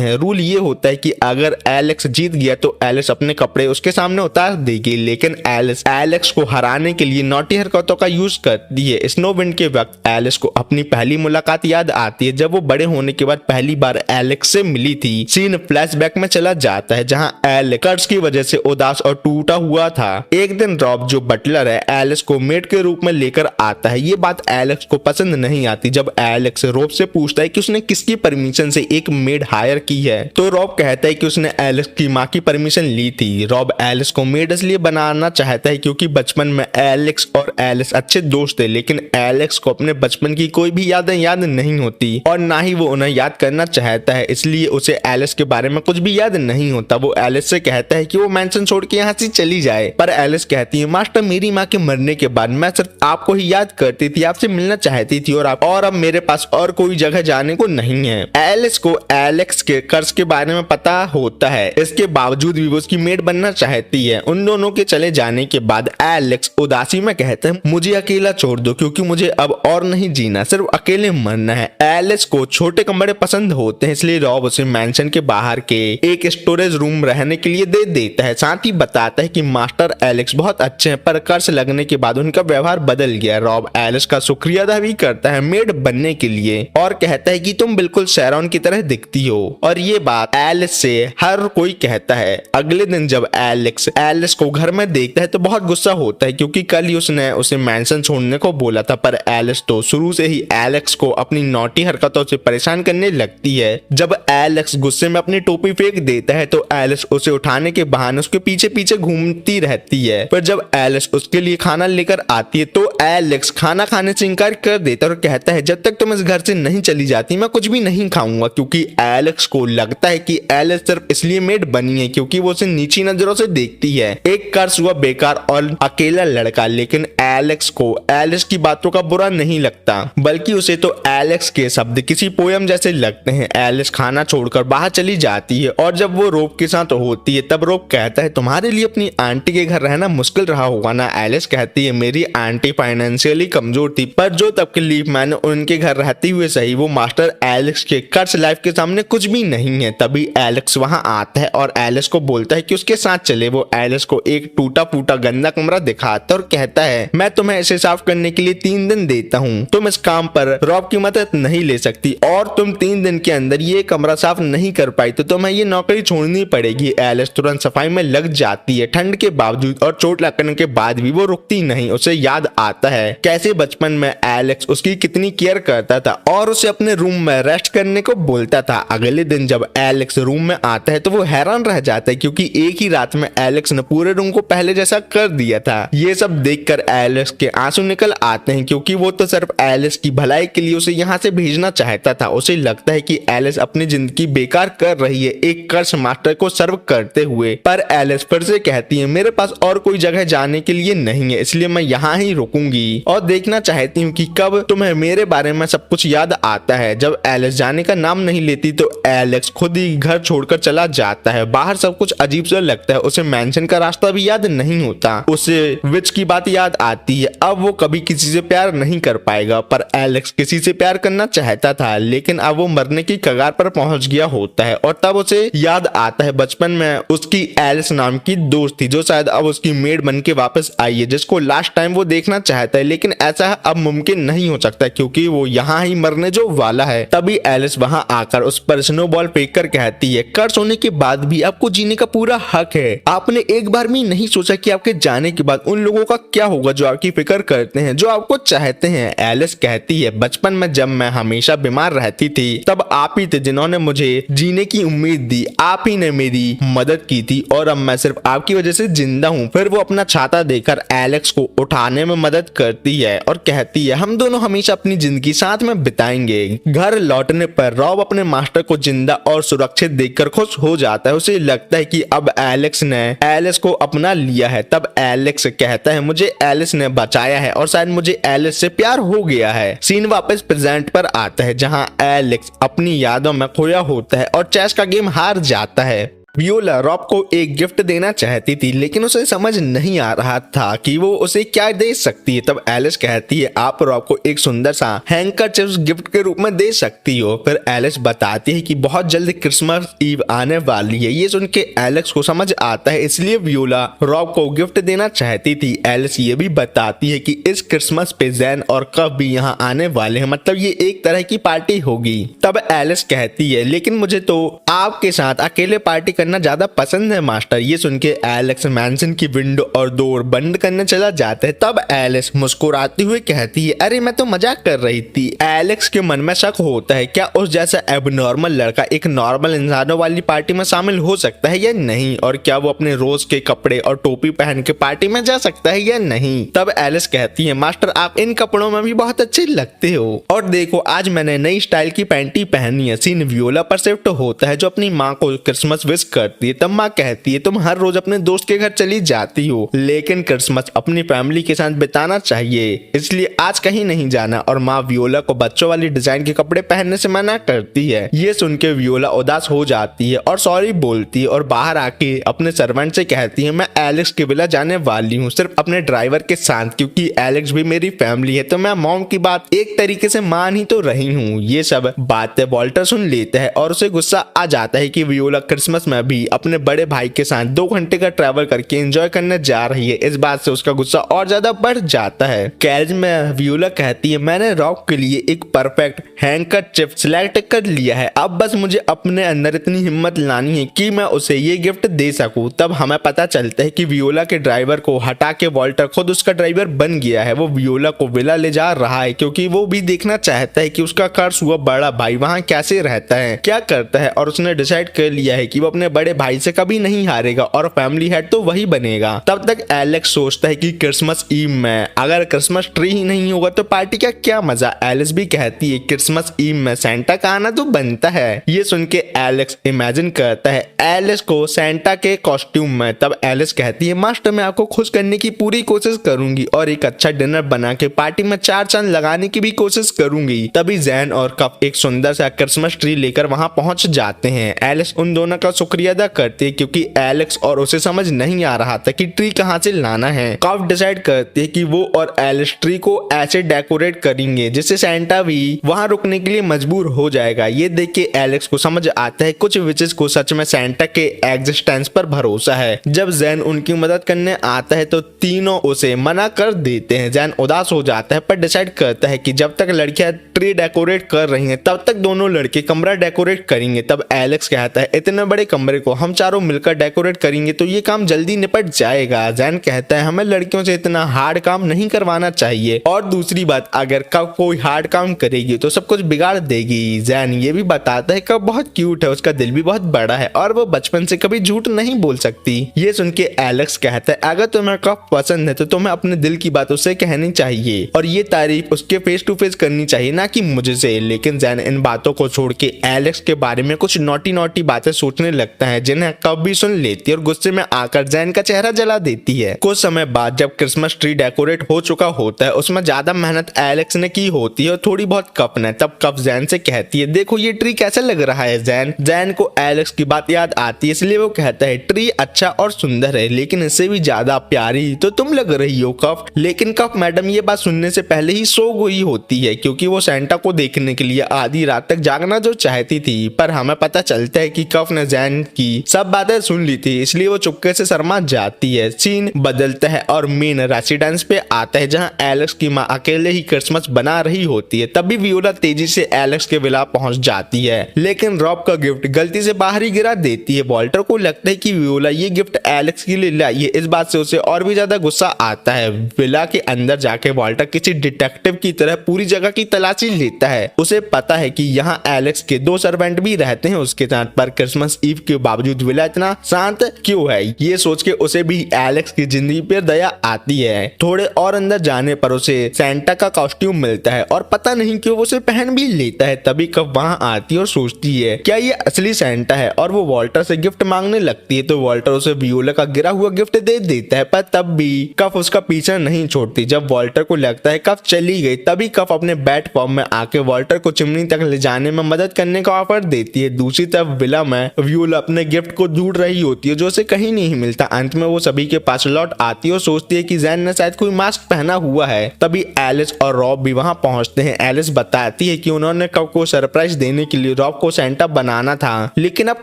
हैं। रूल ये होता है कि अगर एलेक्स जीत गया तो एलिस अपने कपड़े उसके सामने उतार देगी, लेकिन एलिस एलेक्स को हराने के लिए नॉटी हरकतों का यूज करती है। स्नो विंड के वक्त एलिस को अपनी पहली मुलाकात याद आती है जब वो बड़े होने के बाद पहली बार एलेक्स से मिली थी। सीन फ्लैशबैक में चला जाता है जहां एलेक्स कर्ज की वजह से उदास और टूटा हुआ था। एक दिन रॉब जो बटलर है एलिस को मेड के रूप में लेकर आता है। ये बात एलेक्स को पसंद नहीं आती। जब एलेक्स रॉब से पूछता है कि उसने किसकी परमिशन से एक मेड हायर की है तो रॉब कहता है कि उसने एलिस की माँ की परमिशन ली थी। रॉब एलिस को मेड इसलिए बनाना चाहता है क्योंकि बचपन में एलेक्स और एलिस अच्छे दोस्त थे, लेकिन एलेक्स को अपने बचपन की कोई भी यादें याद नहीं होती और ना ही वो उन्हें याद करना चाहता है, इसलिए उसे एलिस के बारे में कुछ भी याद नहीं होता। वो एलिस से कहता है कि वो मैंशन छोड़ के यहाँ से चली जाए, पर एलिस कहती है मास्टर मेरी माँ के मरने के बाद मैं सिर्फ आपको ही याद करती थी, आपसे मिलना चाहती थी और अब मेरे पास और कोई जगह जाने को नहीं है। एलिस को एलेक्स के कर्ज के बारे में पता होता है, इसके बावजूद भी वो उसकी मेड बनना चाहती है। उन दोनों के चले जाने के बाद एलेक्स उदासी में कहते हैं मुझे अकेला छोड़ दो क्योंकि मुझे अब और नहीं जीना, सिर्फ अकेले मरना है। एलिस को छोटे कमरे पसंद होते हैं, इसलिए रॉब उसे मैंशन के बाहर के एक स्टोरेज रूम रहने के लिए दे देता है। साथ ही बताता है कि मास्टर एलेक्स बहुत अच्छे हैं, पर कर्ज लगने के बाद उनका व्यवहार बदल गया। रॉब एलिस का शुक्रिया अदा भी करता है मेड बनने के लिए और कहता है कि तुम बिल्कुल शेरॉन की तरह दिखती हो, और ये बात एलिस से हर कोई कहता है। अगले दिन जब एलिस को घर में देखता है तो बहुत गुस्सा होता है क्योंकि कल ही उसने उसे मैंशन छोड़ने को बोला था, पर एलिस तो शुरू से ही एलेक्स को अपनी नॉटी हरकतों से परेशान करने लगती है। जब एलेक्स गुस्से में अपनी टोपी फेंक देता है तो एलिस उसे उठाने के बहाने उसके पीछे पीछे घूमती रहती है, पर जब एलिस उसके लिए खाना लेकर आती है तो एलेक्स खाना खाने से इनकार कर देता है और कहता है जब तक तुम इस घर से नहीं चली जाती मैं कुछ भी नहीं खाऊंगा, क्योंकि एलेक्स को लगता है कि एलिस सिर्फ इसलिए मेड बनी है क्योंकि वो उसे नीची नजरों से देखती है, एक कर्ज हुआ बेकार और अकेला लड़का। लेकिन एलेक्स को एलिस की बातों का बुरा नहीं लगता, बल्कि उसे तो एलेक्स के शब्द किसी पोयम जैसे लगते हैं। एलिस खाना छोड़कर बाहर चली जाती है और जब वो रोब के साथ होती है तब रोब कहता है तुम्हारे लिए अपनी आंटी के घर रहना मुश्किल रहा होगा ना। एलिस कहती है मेरी आंटी फाइनेंशियली कमजोर थी, पर जो तकलीफ मैंने उनके घर रहते हुए सही वो मास्टर एलेक्स के कर्ज लाइफ के सामने कुछ भी नहीं है। तभी एलेक्स वहां आता है और एलिस को बोलता है कि उसके साथ चले। वो एलिस को एक टूटा फूटा गंदा कमरा दिखाता है और कहता है मैं तुम्हें इसे साफ करने के लिए 3 दिन देता हूँ, तुम इस काम पर रॉब की मदद नहीं ले सकती और तुम 3 दिन के अंदर ये कमरा साफ नहीं कर पाई तो तुम्हें ये नौकरी छोड़नी पड़ेगी। एलिस तुरंत सफाई में लग जाती है। ठंड के बावजूद और चोट लगने के बाद भी वो रुकती नहीं। उसे याद आता है कैसे बचपन में एलेक्स उसकी कितनी केयर करता था और उसे अपने रूम में रेस्ट करने को बोलता था। अगले दिन जब एलेक्स रूम में आता है तो वो हैरान रह जाता है क्योंकि एक ही रात में एलेक्स ने पूरे रूम को पहले जैसा कर दिया था। ये सब देखकर एलेक्स के आंसू निकल आते हैं क्योंकि वो तो सिर्फ एलिस की भलाई के लिए उसे यहाँ से भेजना चाहता था। उसे लगता है कि एलिस अपनी जिंदगी बेकार कर रही है एक कर्ज मास्टर को सर्व करते हुए, पर एलिस फिर से कहती है मेरे पास और कोई जगह जाने के लिए नहीं है, इसलिए मैं यहाँ ही रुकूंगी और देखना चाहती हूँ कि कब तुम्हें मेरे बारे में सब कुछ याद आता है। जब एलिस जाने का नाम नहीं लेती तो एलेक्स खुद ही घर छोड़कर चला जाता है। बाहर सब कुछ अजीब सा लगता है। उसे मैंशन का रास्ता भी याद नहीं होता। उसे विच की बात याद आती है। अब वो कभी किसी से प्यार नहीं कर पाएगा, पर एलेक्स किसी से प्यार करना चाहता था, लेकिन अब वो मरने की कगार पर पहुंच गया होता है और तब उसे याद आता है बचपन में उसकी एलिस नाम की दोस्त थी जो शायद अब उसकी मेड बन के वापस आई है, जिसको लास्ट टाइम वो देखना चाहता है, लेकिन ऐसा अब मुमकिन नहीं हो सकता क्योंकि वो यहाँ ही मरने जो वाला है। तभी एलिस वहां आकर उस पर स्नोबॉल फेंक कर कहती है कर्ज होने के बाद भी आपको जीने का पूरा हक है। आपने एक बार भी नहीं सोचा कि आपके जाने के बाद उन लोगों का क्या होगा जो आपकी फिक्र करते हैं, जो आपको चाहते हैं। एलिस कहती है बचपन में जब मैं हमेशा बीमार रहती थी तब आप ही थे जिन्होंने मुझे जीने की उम्मीद दी, आप ही ने मेरी मदद की थी और अब मैं सिर्फ आपकी वजह से जिंदा हूँ। फिर वो अपना छाता देकर एलेक्स को उठाने में मदद करती है और कहती है हम दोनों हमेशा अपनी जिंदगी साथ में बिताएंगे। घर लौटने पर रॉब अपने मास्टर को जिंदा और सुरक्षित देखकर खुश हो जाता है। उसे लगता है कि अब एलेक्स ने एलिस को अपना लिया है। तब एलेक्स कहता है मुझे एलिस ने बचाया है और शायद मुझे एलिस से प्यार हो गया है। सीन वापस प्रेजेंट पर आता है जहां एलेक्स अपनी यादों में खोया होता है और चेस का गेम हार जाता है। वियोला रॉब को एक गिफ्ट देना चाहती थी लेकिन उसे समझ नहीं आ रहा था कि वो उसे क्या दे सकती है। तब एलिस कहती है आप रॉब को एक सुंदर सा हैंकरचिप्स गिफ्ट के रूप में दे सकती हो। फिर एलिस बताती है कि बहुत जल्द क्रिसमस ईव आने वाली है। ये सुन के एलेक्स को समझ आता है, इसलिए वियोला रॉब को गिफ्ट देना चाहती थी। एलिस ये भी बताती है कि इस क्रिसमस पे जैन और कब भी यहाँ आने वाले हैं, मतलब ये एक तरह की पार्टी होगी। तब एलिस कहती है लेकिन मुझे तो आपके साथ अकेले पार्टी करना ज्यादा पसंद है मास्टर। ये सुन के एलेक्स मैंसन की विंडो और डोर बंद करने चला जाता है। तब एलिस मुस्कुराती हुई कहती है, अरे मैं तो मजाक कर रही थी। एलेक्स के मन में शक होता है, क्या उस जैसा एबनॉर्मल लड़का एक नॉर्मल इंसानों वाली पार्टी में शामिल हो सकता है या नहीं, और क्या वो अपने रोज के कपड़े और टोपी पहन के पार्टी में जा सकता है या नहीं। तब एलिस कहती है, मास्टर आप इन कपड़ों में भी बहुत अच्छे लगते हो, और देखो आज मैंने नई स्टाइल की पैंटी पहनी है। सीन वियोला पर शिफ्ट होता है जो अपनी माँ को क्रिसमस विश करती है। तब माँ कहती है, तुम हर रोज अपने दोस्त के घर चली जाती हो, लेकिन क्रिसमस अपनी फैमिली के साथ बिताना चाहिए, इसलिए आज कहीं नहीं जाना। और माँ वियोला को बच्चों वाली डिजाइन के कपड़े पहनने से मना करती है। ये सुन के वियोला उदास हो जाती है और सॉरी बोलती है, और बाहर आके अपने सर्वेंट से कहती है, मैं एलेक्स के विला जाने वाली हूँ, सिर्फ अपने ड्राइवर के साथ, क्योंकि एलेक्स भी मेरी फैमिली है, तो मैं मॉम की बात एक तरीके से मान ही तो रही हूँ। ये सब बातें वॉल्टर सुन लेता है और उसे गुस्सा आ जाता है कि वियोला क्रिसमस में भी अपने बड़े भाई के साथ 2 घंटे का ट्रैवल करके एंजॉय करने जा रही है। इस बात से उसका गुस्सा और ज्यादा बढ़ जाता है। कैज में वियोला कहती है, मैंने रॉक के लिए एक परफेक्ट हैंकरचिफ सिलेक्ट कर लिया है, अब बस मुझे अपने अंदर इतनी हिम्मत लानी है कि मैं उसे ये गिफ्ट दे सकूं। तब हमें पता चलता है कि वियोला के ड्राइवर को हटा के वॉल्टर खुद उसका ड्राइवर बन गया है। वो वियोला को विला ले जा रहा है क्योंकि वो भी देखना चाहता है कि उसका कर्स हुआ बड़ा भाई वहाँ कैसे रहता है, क्या करता है, और उसने डिसाइड कर लिया है कि वो अपने बड़े भाई से कभी नहीं हारेगा और फैमिली हेड तो वही बनेगा। तब तक एलेक्स सोचता है कि क्रिसमस ईव में अगर क्रिसमस ट्री ही नहीं होगा तो पार्टी का क्या मजा। एलिस भी कहती है, क्रिसमस ईव में सेंटा का आना तो बनता है। ये सुन के एलेक्स इमेजिन करता है एलिस को सेंटा के कॉस्ट्यूम में। तब एलिस कहती है, मास्टर मैं आपको खुश करने की पूरी कोशिश करूंगी और एक अच्छा डिनर बना के पार्टी में 4 चांद लगाने की भी कोशिश करूंगी। तभी जैन और कप एक सुंदर सा क्रिसमस ट्री लेकर वहां पहुंच जाते हैं। एलिस उन दोनों का शुक्रिया अदा करती है क्योंकि एलेक्स और उसे समझ नहीं आ रहा था कि ट्री कहां से लाना है। कप डिसाइड करती है कि वो और एलिस ट्री को ऐसे डेकोरेट करेंगे जिससे सेंटा भी वहां रुकने के लिए मजबूर हो जाएगा। ये देख के एलेक्स को समझ आता है कुछ विचेस को सच में सेंटा के एग्जिस्टेंस पर भरोसा है। जब जैन उनकी मदद करने आता है तो तीनों उसे मना कर देते हैं। जैन उदास हो जाता है पर डिसाइड करता है कि जब तक लड़कियां ट्री डेकोरेट कर रही हैं तब तक दोनों लड़के कमरा डेकोरेट करेंगे। तब एलेक्स कहता है, इतने बड़े कमरे को हम चारों मिलकर डेकोरेट करेंगे तो ये काम जल्दी निपट जाएगा। जैन कहता है, हमें लड़कियों से इतना हार्ड काम नहीं करवाना चाहिए, और दूसरी बात अगर कब कोई हार्ड काम करेगी तो सब कुछ बिगाड़ देगी। जैन ये भी बताता है कब बहुत क्यूट है, उसका दिल भी बहुत बड़ा है और वो बचपन से कभी झूठ नहीं बोल सकती। ये सुन के एलेक्स कहता है, अगर तुम्हें कब पसंद है तो तुम्हें अपने दिल की बात उससे कहनी चाहिए और ये तारीफ उसके फेस टू फेस करनी चाहिए, ना कि मुझसे। लेकिन जैन इन बातों को छोड़ के एलेक्स के बारे में कुछ नॉटी बातें सोचने लगता है जिन्हें कब भी सुन लेती है और गुस्से में आकर जैन का चेहरा जला देती है। कुछ समय बाद जब क्रिसमस ट्री डेकोरेट हो चुका होता है, उसमें ज्यादा मेहनत एलेक्स ने की होती है और थोड़ी बहुत कप ने। तब कप जैन से कहती है, देखो ये ट्री कैसा लग रहा है। जैन को एलेक्स की बात याद आती है इसलिए वो कहता है, ट्री अच्छा और सुंदर है लेकिन इससे भी ज्यादा प्यारी तो तुम लग रही हो कप। लेकिन कप मैडम ये बात सुनने से पहले ही सो गई होती है क्योंकि वो सेंटा को देखने के लिए आधी रात तक जागना जो चाहती थी। पर हमें पता चलता है कि कप ने जैन की सब बातें सुन ली थी इसलिए वो चुपके से शर्मा जाती है। सीन बदलता है और मेन रेसिडेंस पे आता है जहां एलेक्स की माँ अकेले ही क्रिसमस बना रही होती है। तभी वियोला तेजी से एलेक्स के विला पहुंच जाती है लेकिन रॉब का गिफ्ट गलती से बाहर ही गिरा देती है। वॉल्टर को लगता है कि वियोला ये गिफ्ट एलेक्स के लिए लाई है, इस बात से उसे और भी ज्यादा गुस्सा आता है। विला के अंदर जाके वॉल्टर किसी डिटेक्टिव की तरह पूरी जगह की तलाशी लेता है। उसे पता है कि यहाँ एलेक्स के 2 सर्वेंट भी रहते हैं उसके साथ, पर क्रिसमस ईव के बावजूद विला इतना शांत क्यों है। ये सोच के उसे भी एलेक्स की जिंदगी पर दया आती है। थोड़े और अंदर जाने पर उसे सेंटा का कॉस्ट्यूम मिलता है और पता नहीं क्यों उसे पहन भी लेता है। तभी कब वहाँ आती है और सोचती है क्या ये असली सेंटा है, और वो वॉल्टर से गिफ्ट मांगने लगती है तो वॉल्टर उसे वियोला का गिरा हुआ गिफ्ट दे देता है। पर तब भी कफ उसका पीछा नहीं छोड़ती। जब वॉल्टर को लगता है कफ चली गई तभी कफ अपने बैट फॉर्म में आके वॉल्टर को चिमनी तक ले जाने में मदद करने का ऑफर देती है। दूसरी तरफ विला में वियोला अपने गिफ्ट को ढूंढ रही होती है जो उसे कहीं नहीं मिलता। अंत में वो सभी के पास लौट आती है और सोचती है कि जैन ने शायद कोई मास्क पहना हुआ है। तभी एलिस और रॉब भी वहां पहुंचते हैं। एलिस बताती है कि उन्होंने कप को सरप्राइज देने के लिए रॉब को सेंटा बनाना था लेकिन अब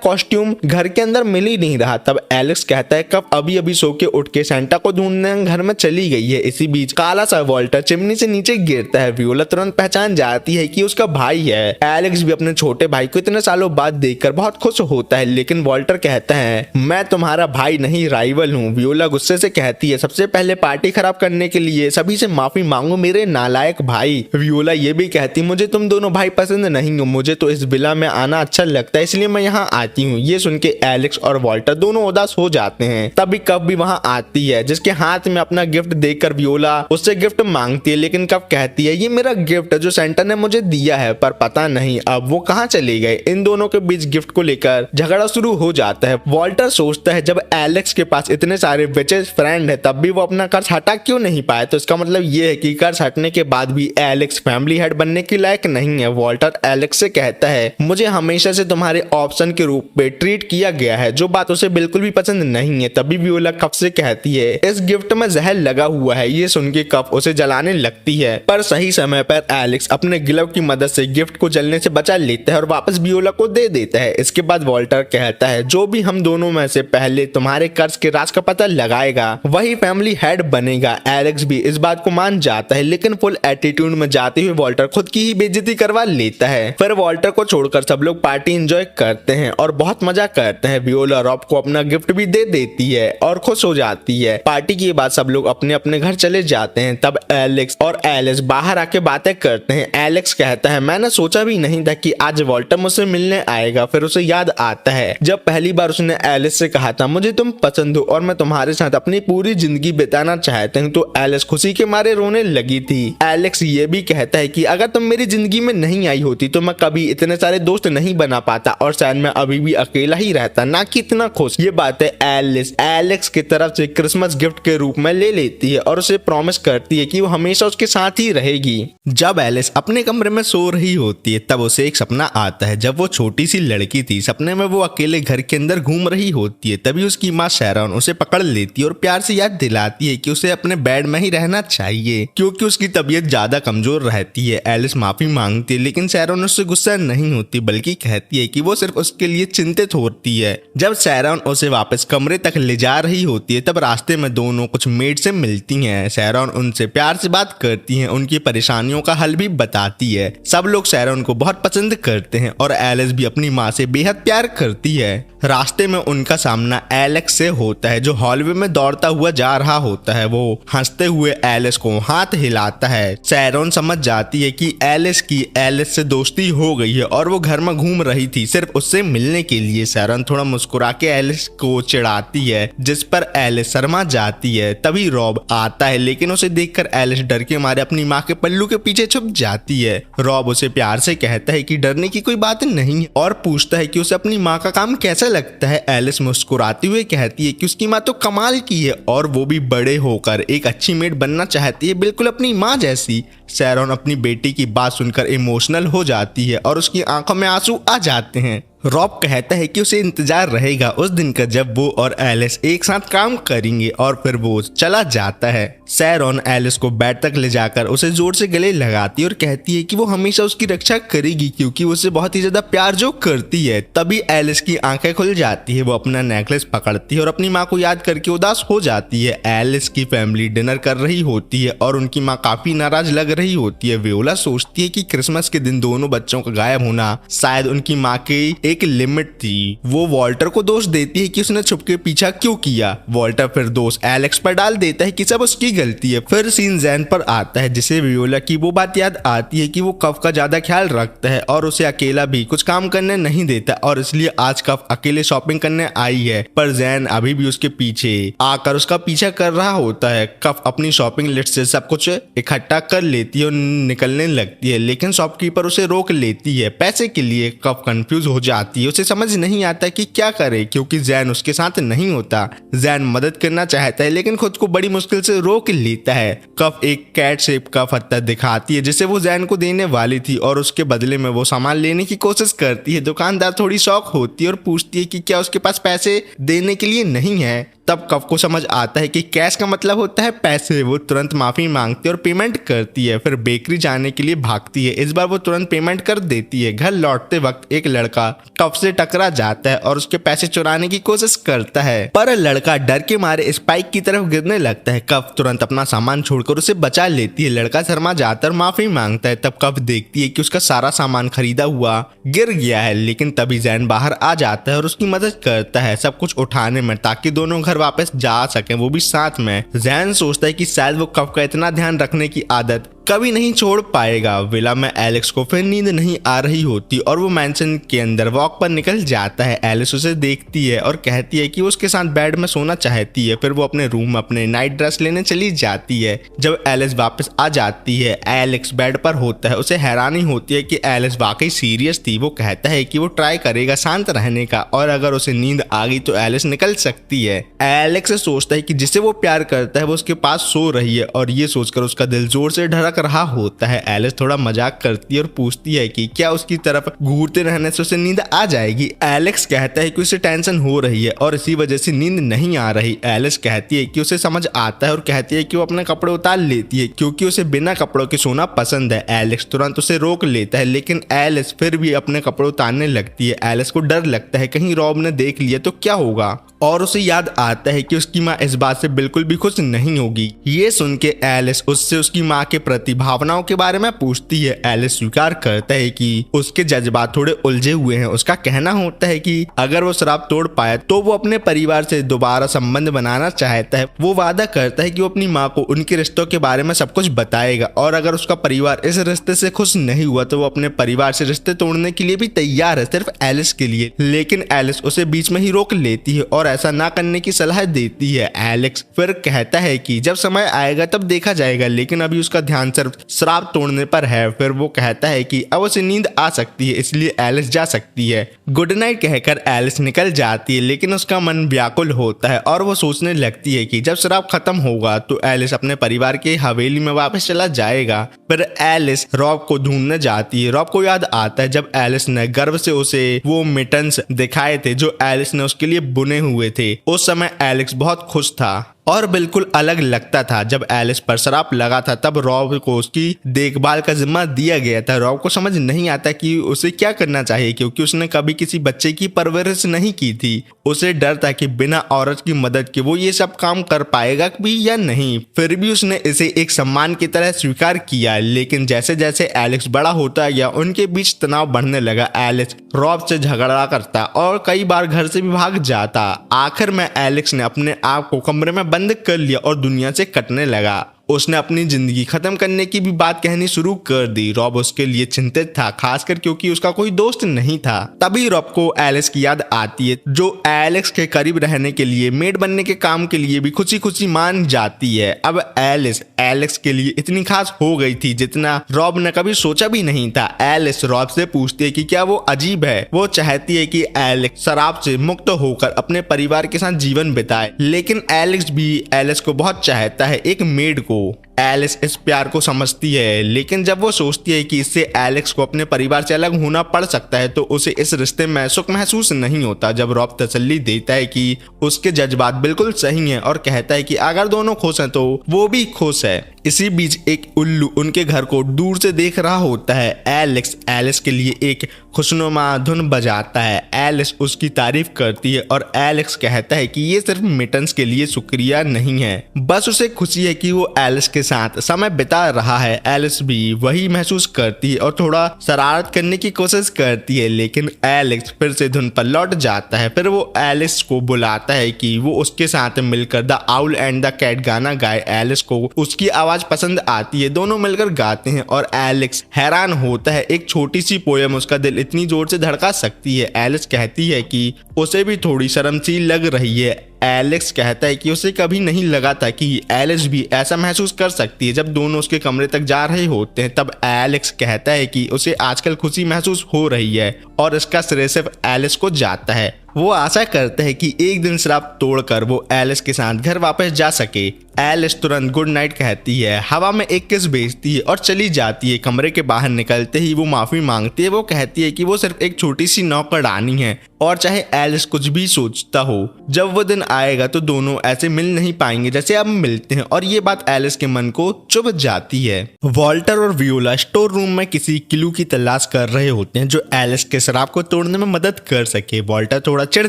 कॉस्ट्यूम घर के अंदर मिल ही नहीं रहा। तब एलेक्स कहता है कप अभी अभी सो के उठ के सेंटा को ढूंढने घर में चली गई है। इसी बीच काला सा वॉल्टर चिमनी से नीचे गिरता है। वियोला तुरंत पहचान जाती है कि उसका भाई है। एलेक्स भी अपने छोटे भाई को इतने सालों बाद देखकर बहुत खुश होता है लेकिन लेकिन वॉल्टर कहता है मैं तुम्हारा भाई नहीं राइवल हूँ। वियोला गुस्से से कहती है सबसे पहले पार्टी खराब करने के लिए सभी से माफी मांगो मेरे नालायक भाई। वियोला ये भी कहती मुझे तुम दोनों भाई पसंद नहीं हो, मुझे तो इस विला में आना अच्छा लगता है इसलिए मैं यहाँ आती हूँ। ये सुन के एलेक्स और वॉल्टर दोनों उदास हो जाते हैं। तभी कप भी वहाँ आती है जिसके हाथ में अपना गिफ्ट देखकर वियोला उससे गिफ्ट मांगती है, लेकिन कप कहती है ये मेरा गिफ्ट है जो सेंटा ने मुझे दिया है, पर पता नहीं अब वो कहाँ चले गए। इन दोनों के बीच गिफ्ट को लेकर झगड़ा शुरू हो जाता है। वॉल्टर सोचता है जब एलेक्स के पास इतने सारे विचेस फ्रेंड है तब भी वो अपना कर्ज हटा क्यों नहीं पाया, तो इसका मतलब ये है कि कर्ज हटने के बाद भी एलेक्स फैमिली हेड बनने के लायक नहीं है। वॉल्टर एलेक्स से कहता है मुझे हमेशा से तुम्हारे ऑप्शन के रूप में ट्रीट किया गया है, जो बात उसे बिल्कुल भी पसंद नहीं है। तभी वियोला कप से कहती है इस गिफ्ट में जहर लगा हुआ है। ये सुन के कप उसे जलाने लगती है, पर सही समय पर एलेक्स अपने ग्लव की मदद से गिफ्ट को जलने से बचा लेता है और वापस वियोला को दे देता है। इसके बाद वॉल्टर कहता है जो भी हम दोनों में से पहले तुम्हारे कर्ज के राज का पता लगाएगा वही फैमिली हेड बनेगा। एलेक्स भी इस बात को मान जाता है, लेकिन फुल एटीट्यूड में जाते हुए वॉल्टर खुद की ही बेइज्जती करवा लेता है। फिर वॉल्टर को छोड़कर सब लोग पार्टी एंजॉय करते हैं और बहुत मजा करते हैं। वियोला रॉब को अपना गिफ्ट भी दे देती है और खुश हो जाती है। पार्टी के बाद सब लोग अपने अपने घर चले जाते हैं। तब एलेक्स और एलिस बाहर आके बातें करते हैं। एलेक्स कहता है मैंने सोचा भी नहीं था कि आज वॉल्टर मुझसे मिलने आएगा। फिर उसे याद आता है जब पहली बार उसने एलिस से कहा था मुझे तुम पसंद हो और मैं तुम्हारे साथ अपनी पूरी जिंदगी बिताना चाहते हैं, तो एलिस खुशी के मारे रोने लगी थी। एलेक्स ये भी कहता है कि अगर तुम मेरी जिंदगी में नहीं आई होती तो मैं कभी इतने सारे दोस्त नहीं बना पाता और शायद मैं अभी भी अकेला ही रहता, ना कि इतना खुश। ये बातें एलिस एलेक्स की तरफ से क्रिसमस गिफ्ट के रूप में ले लेती है और उसे प्रॉमिस करती है कि वो हमेशा उसके साथ ही रहेगी। जब एलिस अपने कमरे में सो रही होती है तब उसे एक सपना आता है। जब वो छोटी सी लड़की थी, सपने में वो अकेले घर के अंदर घूम रही होती है। तभी उसकी माँ शैरॉन उसे पकड़ लेती है और प्यार से याद दिलाती है कि उसे अपने बेड में ही रहना चाहिए क्योंकि उसकी तबीयत ज्यादा कमजोर रहती है। एलिस माफी मांगती है, लेकिन शैरॉन उससे गुस्सा नहीं होती बल्कि कहती है कि वो सिर्फ उसके लिए चिंतित होती है। जब शैरॉन उसे वापस कमरे तक ले जा रही होती है तब रास्ते में दोनों कुछ मेड से मिलती हैं। शैरॉन उनसे प्यार से बात करती है, उनकी परेशानियों का हल भी बताती है। सब लोग शैरॉन को बहुत पसंद करते हैं और एलिस भी अपनी माँ से बेहद प्यार करती है। रास्ते में उनका सामना एलेक्स से होता है जो हॉलवे में दौड़ता हुआ जा रहा होता है। वो हंसते हुए एलिस को हाथ हिलाता है। शैरॉन समझ जाती है कि एलिस की एलिस से दोस्ती हो गई है और वो घर में घूम रही थी सिर्फ उससे मिलने के लिए। शैरॉन थोड़ा मुस्कुरा के एलिस को चिढ़ाती है जिस पर एलिस शर्मा जाती है। तभी रॉब आता है, लेकिन उसे देखकर एलिस डर के मारे अपनी माँ के पल्लू के पीछे छुप जाती है। रॉब उसे प्यार से कहता है कि डरने की कोई बात नहीं और पूछता है कि उसे अपनी माँ का काम कैसा लगता है। एलिस मुस्कुराती हुए कहती है कि उसकी माँ तो कमाल की है और वो भी बड़े होकर एक अच्छी मेड बनना चाहती है, बिल्कुल अपनी माँ जैसी। शैरॉन अपनी बेटी की बात सुनकर इमोशनल हो जाती है और उसकी आंखों में आंसू आ जाते हैं। रॉब कहता है कि उसे इंतजार रहेगा उस दिन का जब वो और एलिस एक साथ काम करेंगे और फिर वो चला जाता है। शैरॉन एलिस को बेड तक ले जाकर उसे जोर से गले लगाती है और कहती है कि वो हमेशा उसकी रक्षा करेगी क्योंकि वो उसे बहुत ही ज्यादा प्यार जो करती है। तभी एलिस की आंखें खुल जाती है, वो अपना नेकलेस पकड़ती है और अपनी माँ को याद करके उदास हो जाती है। एलिस की फैमिली डिनर कर रही होती है और उनकी माँ काफी नाराज लग रही होती है। वियोला सोचती है कि क्रिसमस के दिन दोनों बच्चों का गायब होना शायद उनकी माँ की एक लिमिट थी। वो वॉल्टर को दोष देती है कि उसने छुप के पीछा क्यों किया। वॉल्टर फिर दोष एलेक्स पर डाल देता है कि सब उसकी गलती है। फिर सीन जैन पर आता है जिसे वियोला की वो बात याद आती है कि वो कफ का ज्यादा ख्याल रखता है और उसे अकेला भी कुछ काम करने नहीं देता और इसलिए आज कफ अकेले शॉपिंग करने आई है। पर जैन अभी भी उसके पीछे आकर उसका पीछा कर रहा होता है। कफ अपनी शॉपिंग लिस्ट से सब कुछ इकट्ठा कर लेती है और निकलने लगती है, लेकिन शॉपकीपर उसे रोक लेती है। पैसे के लिए कफ कंफ्यूज हो जाती है, उसे समझ नहीं आता कि क्या करे क्योंकि जैन उसके साथ नहीं होता। जैन मदद करना चाहता है लेकिन खुद को बड़ी मुश्किल से रोक लेता है। कफ एक कैट शेप का पत्थर दिखाती है जिसे वो जैन को देने वाली थी और उसके बदले में वो सामान लेने की कोशिश करती है। दुकानदार थोड़ी शॉक होती है और पूछती है कि क्या उसके पास पैसे देने के लिए नहीं है। तब कफ को समझ आता है कि कैश का मतलब होता है पैसे। वो तुरंत माफी मांगती है और पेमेंट करती है। फिर बेकरी जाने के लिए भागती है। इस बार वो तुरंत पेमेंट कर देती है। घर लौटते वक्त एक लड़का कफ से टकरा जाता है और उसके पैसे चुराने की कोशिश करता है, पर लड़का डर के मारे स्पाइक की तरफ गिरने लगता है। कफ तुरंत अपना सामान छोड़कर उसे बचा लेती है। लड़का शर्मा जाकर माफी मांगता है। तब कफ देखती है कि उसका सारा सामान खरीदा हुआ गिर गया है, लेकिन तभी जैन बाहर आ जाता है और उसकी मदद करता है सब कुछ उठाने में, ताकि दोनों घर वापस जा सकें, वो भी साथ में। जैन सोचता है कि शायद वो कफ का इतना ध्यान रखने की आदत कभी नहीं छोड़ पाएगा। विला में एलेक्स को फिर नींद नहीं आ रही होती और वो मैंशन के अंदर वॉक पर निकल जाता है। एलिस उसे देखती है और कहती है कि वो उसके साथ बेड में सोना चाहती है। फिर वो अपने रूम में अपने नाइट ड्रेस लेने चली जाती है। जब एलिस वापस आ जाती है, एलेक्स बेड पर होता है। उसे हैरानी होती है कि एलिस वाकई सीरियस थी। वो कहता है कि वो ट्राई करेगा शांत रहने का और अगर उसे नींद आ गई तो एलिस निकल सकती है। एलेक्स सोचता है कि जिसे वो प्यार करता है वो उसके पास सो रही है और ये सोचकर उसका दिल जोर से धड़क रहा होता है। एलिस थोड़ा मजाक करती है और पूछती है कि क्या उसकी तरफ घूरते रहने से उसे नींद आ जाएगी। एलेक्स कहता है कि उसे टेंशन हो रही है और इसी वजह से नींद नहीं आ रही। एलिस कहती है कि उसे समझ आता है और कहती है कि वो अपने कपड़े उतार लेती है क्योंकि उसे बिना कपड़ों के सोना पसंद है। एलेक्स तुरंत उसे रोक लेता है, लेकिन एलिस फिर भी अपने कपड़े उतारने लगती है। एलिस को डर लगता है कहीं रॉब ने देख लिया तो क्या होगा, और उसे याद आता है कि उसकी माँ इस बात से बिल्कुल भी खुश नहीं होगी। ये सुन के एलिस उससे उसकी माँ के प्रति भावनाओं के बारे में पूछती है। एलिस स्वीकार करता है कि उसके जज्बात थोड़े उलझे हुए हैं। उसका कहना होता है कि अगर वो शराब तोड़ पाए तो वो अपने परिवार से दोबारा संबंध बनाना चाहता है। वो वादा करता है कि वो अपनी माँ को उनके रिश्तों के बारे में सब कुछ बताएगा और अगर उसका परिवार इस रिश्ते से खुश नहीं हुआ तो वो अपने परिवार से रिश्ते तोड़ने के लिए भी तैयार है, सिर्फ एलिस के लिए। लेकिन एलिस उसे बीच में ही रोक लेती है और ऐसा ना करने की सलाह देती है। एलेक्स फिर कहता है कि जब समय आएगा तब देखा जाएगा, लेकिन अभी उसका ध्यान सिर्फ शराब तोड़ने पर है। फिर वो कहता है कि अब उसे नींद आ सकती है, इसलिए एलिस जा सकती है। गुड नाइट कहकर एलिस निकल जाती है, लेकिन उसका मन व्याकुल होता है और वो सोचने लगती है कि जब शराब खत्म होगा तो एलिस अपने परिवार की हवेली में वापस चला जाएगा। फिर एलिस रॉब को ढूंढने जाती है। रॉब को याद आता है जब एलिस ने गर्व से उसे वो मिटन्स दिखाए थे जो एलिस ने उसके लिए बुने हुए थे। उस समय एलेक्स बहुत खुश था और बिल्कुल अलग लगता था। जब एलिस पर शराब लगा था तब रॉब को उसकी देखभाल का जिम्मा दिया गया था। रॉब को समझ नहीं आता कि उसे क्या करना चाहिए क्योंकि उसने कभी किसी बच्चे की परवरिश नहीं की थी। उसे डर था कि बिना औरत की मदद के वो ये सब काम कर पाएगा भी या नहीं। फिर भी उसने इसे एक सम्मान की तरह स्वीकार किया, लेकिन जैसे जैसे एलेक्स बड़ा होता गया उनके बीच तनाव बढ़ने लगा। एलेक्स रॉब से झगड़ा करता और कई बार घर से भी भाग जाता। आखिर में एलेक्स ने अपने आप को कमरे में बंद कर लिया और दुनिया से कटने लगा। उसने अपनी जिंदगी खत्म करने की भी बात कहनी शुरू कर दी। रॉब उसके लिए चिंतित था, खासकर क्योंकि उसका कोई दोस्त नहीं था। तभी रॉब को एलिस की याद आती है जो एलेक्स के करीब रहने के लिए मेड बनने के काम के लिए भी खुशी खुशी मान जाती है। अब एलिस एलेक्स के लिए इतनी खास हो गई थी जितना रॉब ने कभी सोचा भी नहीं था। एलिस रॉब से पूछती है कि क्या वो अजीब है। वो चाहती है कि एलेक्स शराब से मुक्त होकर अपने परिवार के साथ जीवन बिताए, लेकिन एलेक्स भी एलिस को बहुत चाहता है, एक मेड को। एलिस इस प्यार को समझती है, लेकिन जब वो सोचती है कि इससे एलेक्स को अपने परिवार से अलग होना पड़ सकता है तो उसे इस रिश्ते में सुख महसूस नहीं होता। जब रॉब तसल्ली देता है कि उसके जज्बात बिल्कुल सही हैं और कहता है कि अगर दोनों खुश हैं तो वो भी खुश है। इसी बीच एक उल्लू उनके घर को दूर से देख रहा होता है। एलेक्स एलिस के लिए एक खुशनुमा धुन बजाता है। एलिस उसकी तारीफ करती है और एलेक्स कहता है कि ये सिर्फ मिटन्स के लिए शुक्रिया नहीं है, बस उसे खुशी है कि वो एलिस के साथ समय बिता रहा है। एलिस भी वही महसूस करती है और थोड़ा शरारत करने की कोशिश करती है, लेकिन एलेक्स फिर से धुन पर लौट जाता है। फिर वो एलिस को बुलाता है कि वो उसके साथ मिलकर the owl and the cat गाना गाए। एलिस को उसकी आवाज पसंद आती है, दोनों मिलकर गाते हैं और एलेक्स हैरान होता है एक छोटी सी पोयम उसका दिल इतनी जोर से धड़का सकती है। एलिस कहती है कि उसे भी थोड़ी शर्म सी लग रही है। एलेक्स कहता है कि उसे कभी नहीं लगा था कि एलिस भी ऐसा महसूस कर सकती है। जब दोनों उसके कमरे तक जा रहे होते हैं तब एलेक्स कहता है कि उसे आजकल खुशी महसूस हो रही है और इसका श्रेय सिर्फ एलिस को जाता है। वो आशा करता है कि एक दिन शराब तोड़कर वो एलिस के साथ घर वापस जा सके। एलिस तुरंत गुड नाइट कहती है, हवा में एक किस भेजती है और चली जाती है। कमरे के बाहर निकलते ही वो माफी मांगती है। वो कहती है कि वो सिर्फ एक छोटी सी नौकरानी है और चाहे एलिस कुछ भी सोचता हो, जब वो दिन आएगा तो दोनों ऐसे मिल नहीं पाएंगे जैसे अब मिलते हैं। और ये बात एलिस के मन को चुभ जाती है। वॉल्टर और वियोला स्टोर रूम में किसी क्लू की तलाश कर रहे होते हैं जो एलिस के शराब को तोड़ने में मदद कर सके। वॉल्टर थोड़ा चिढ़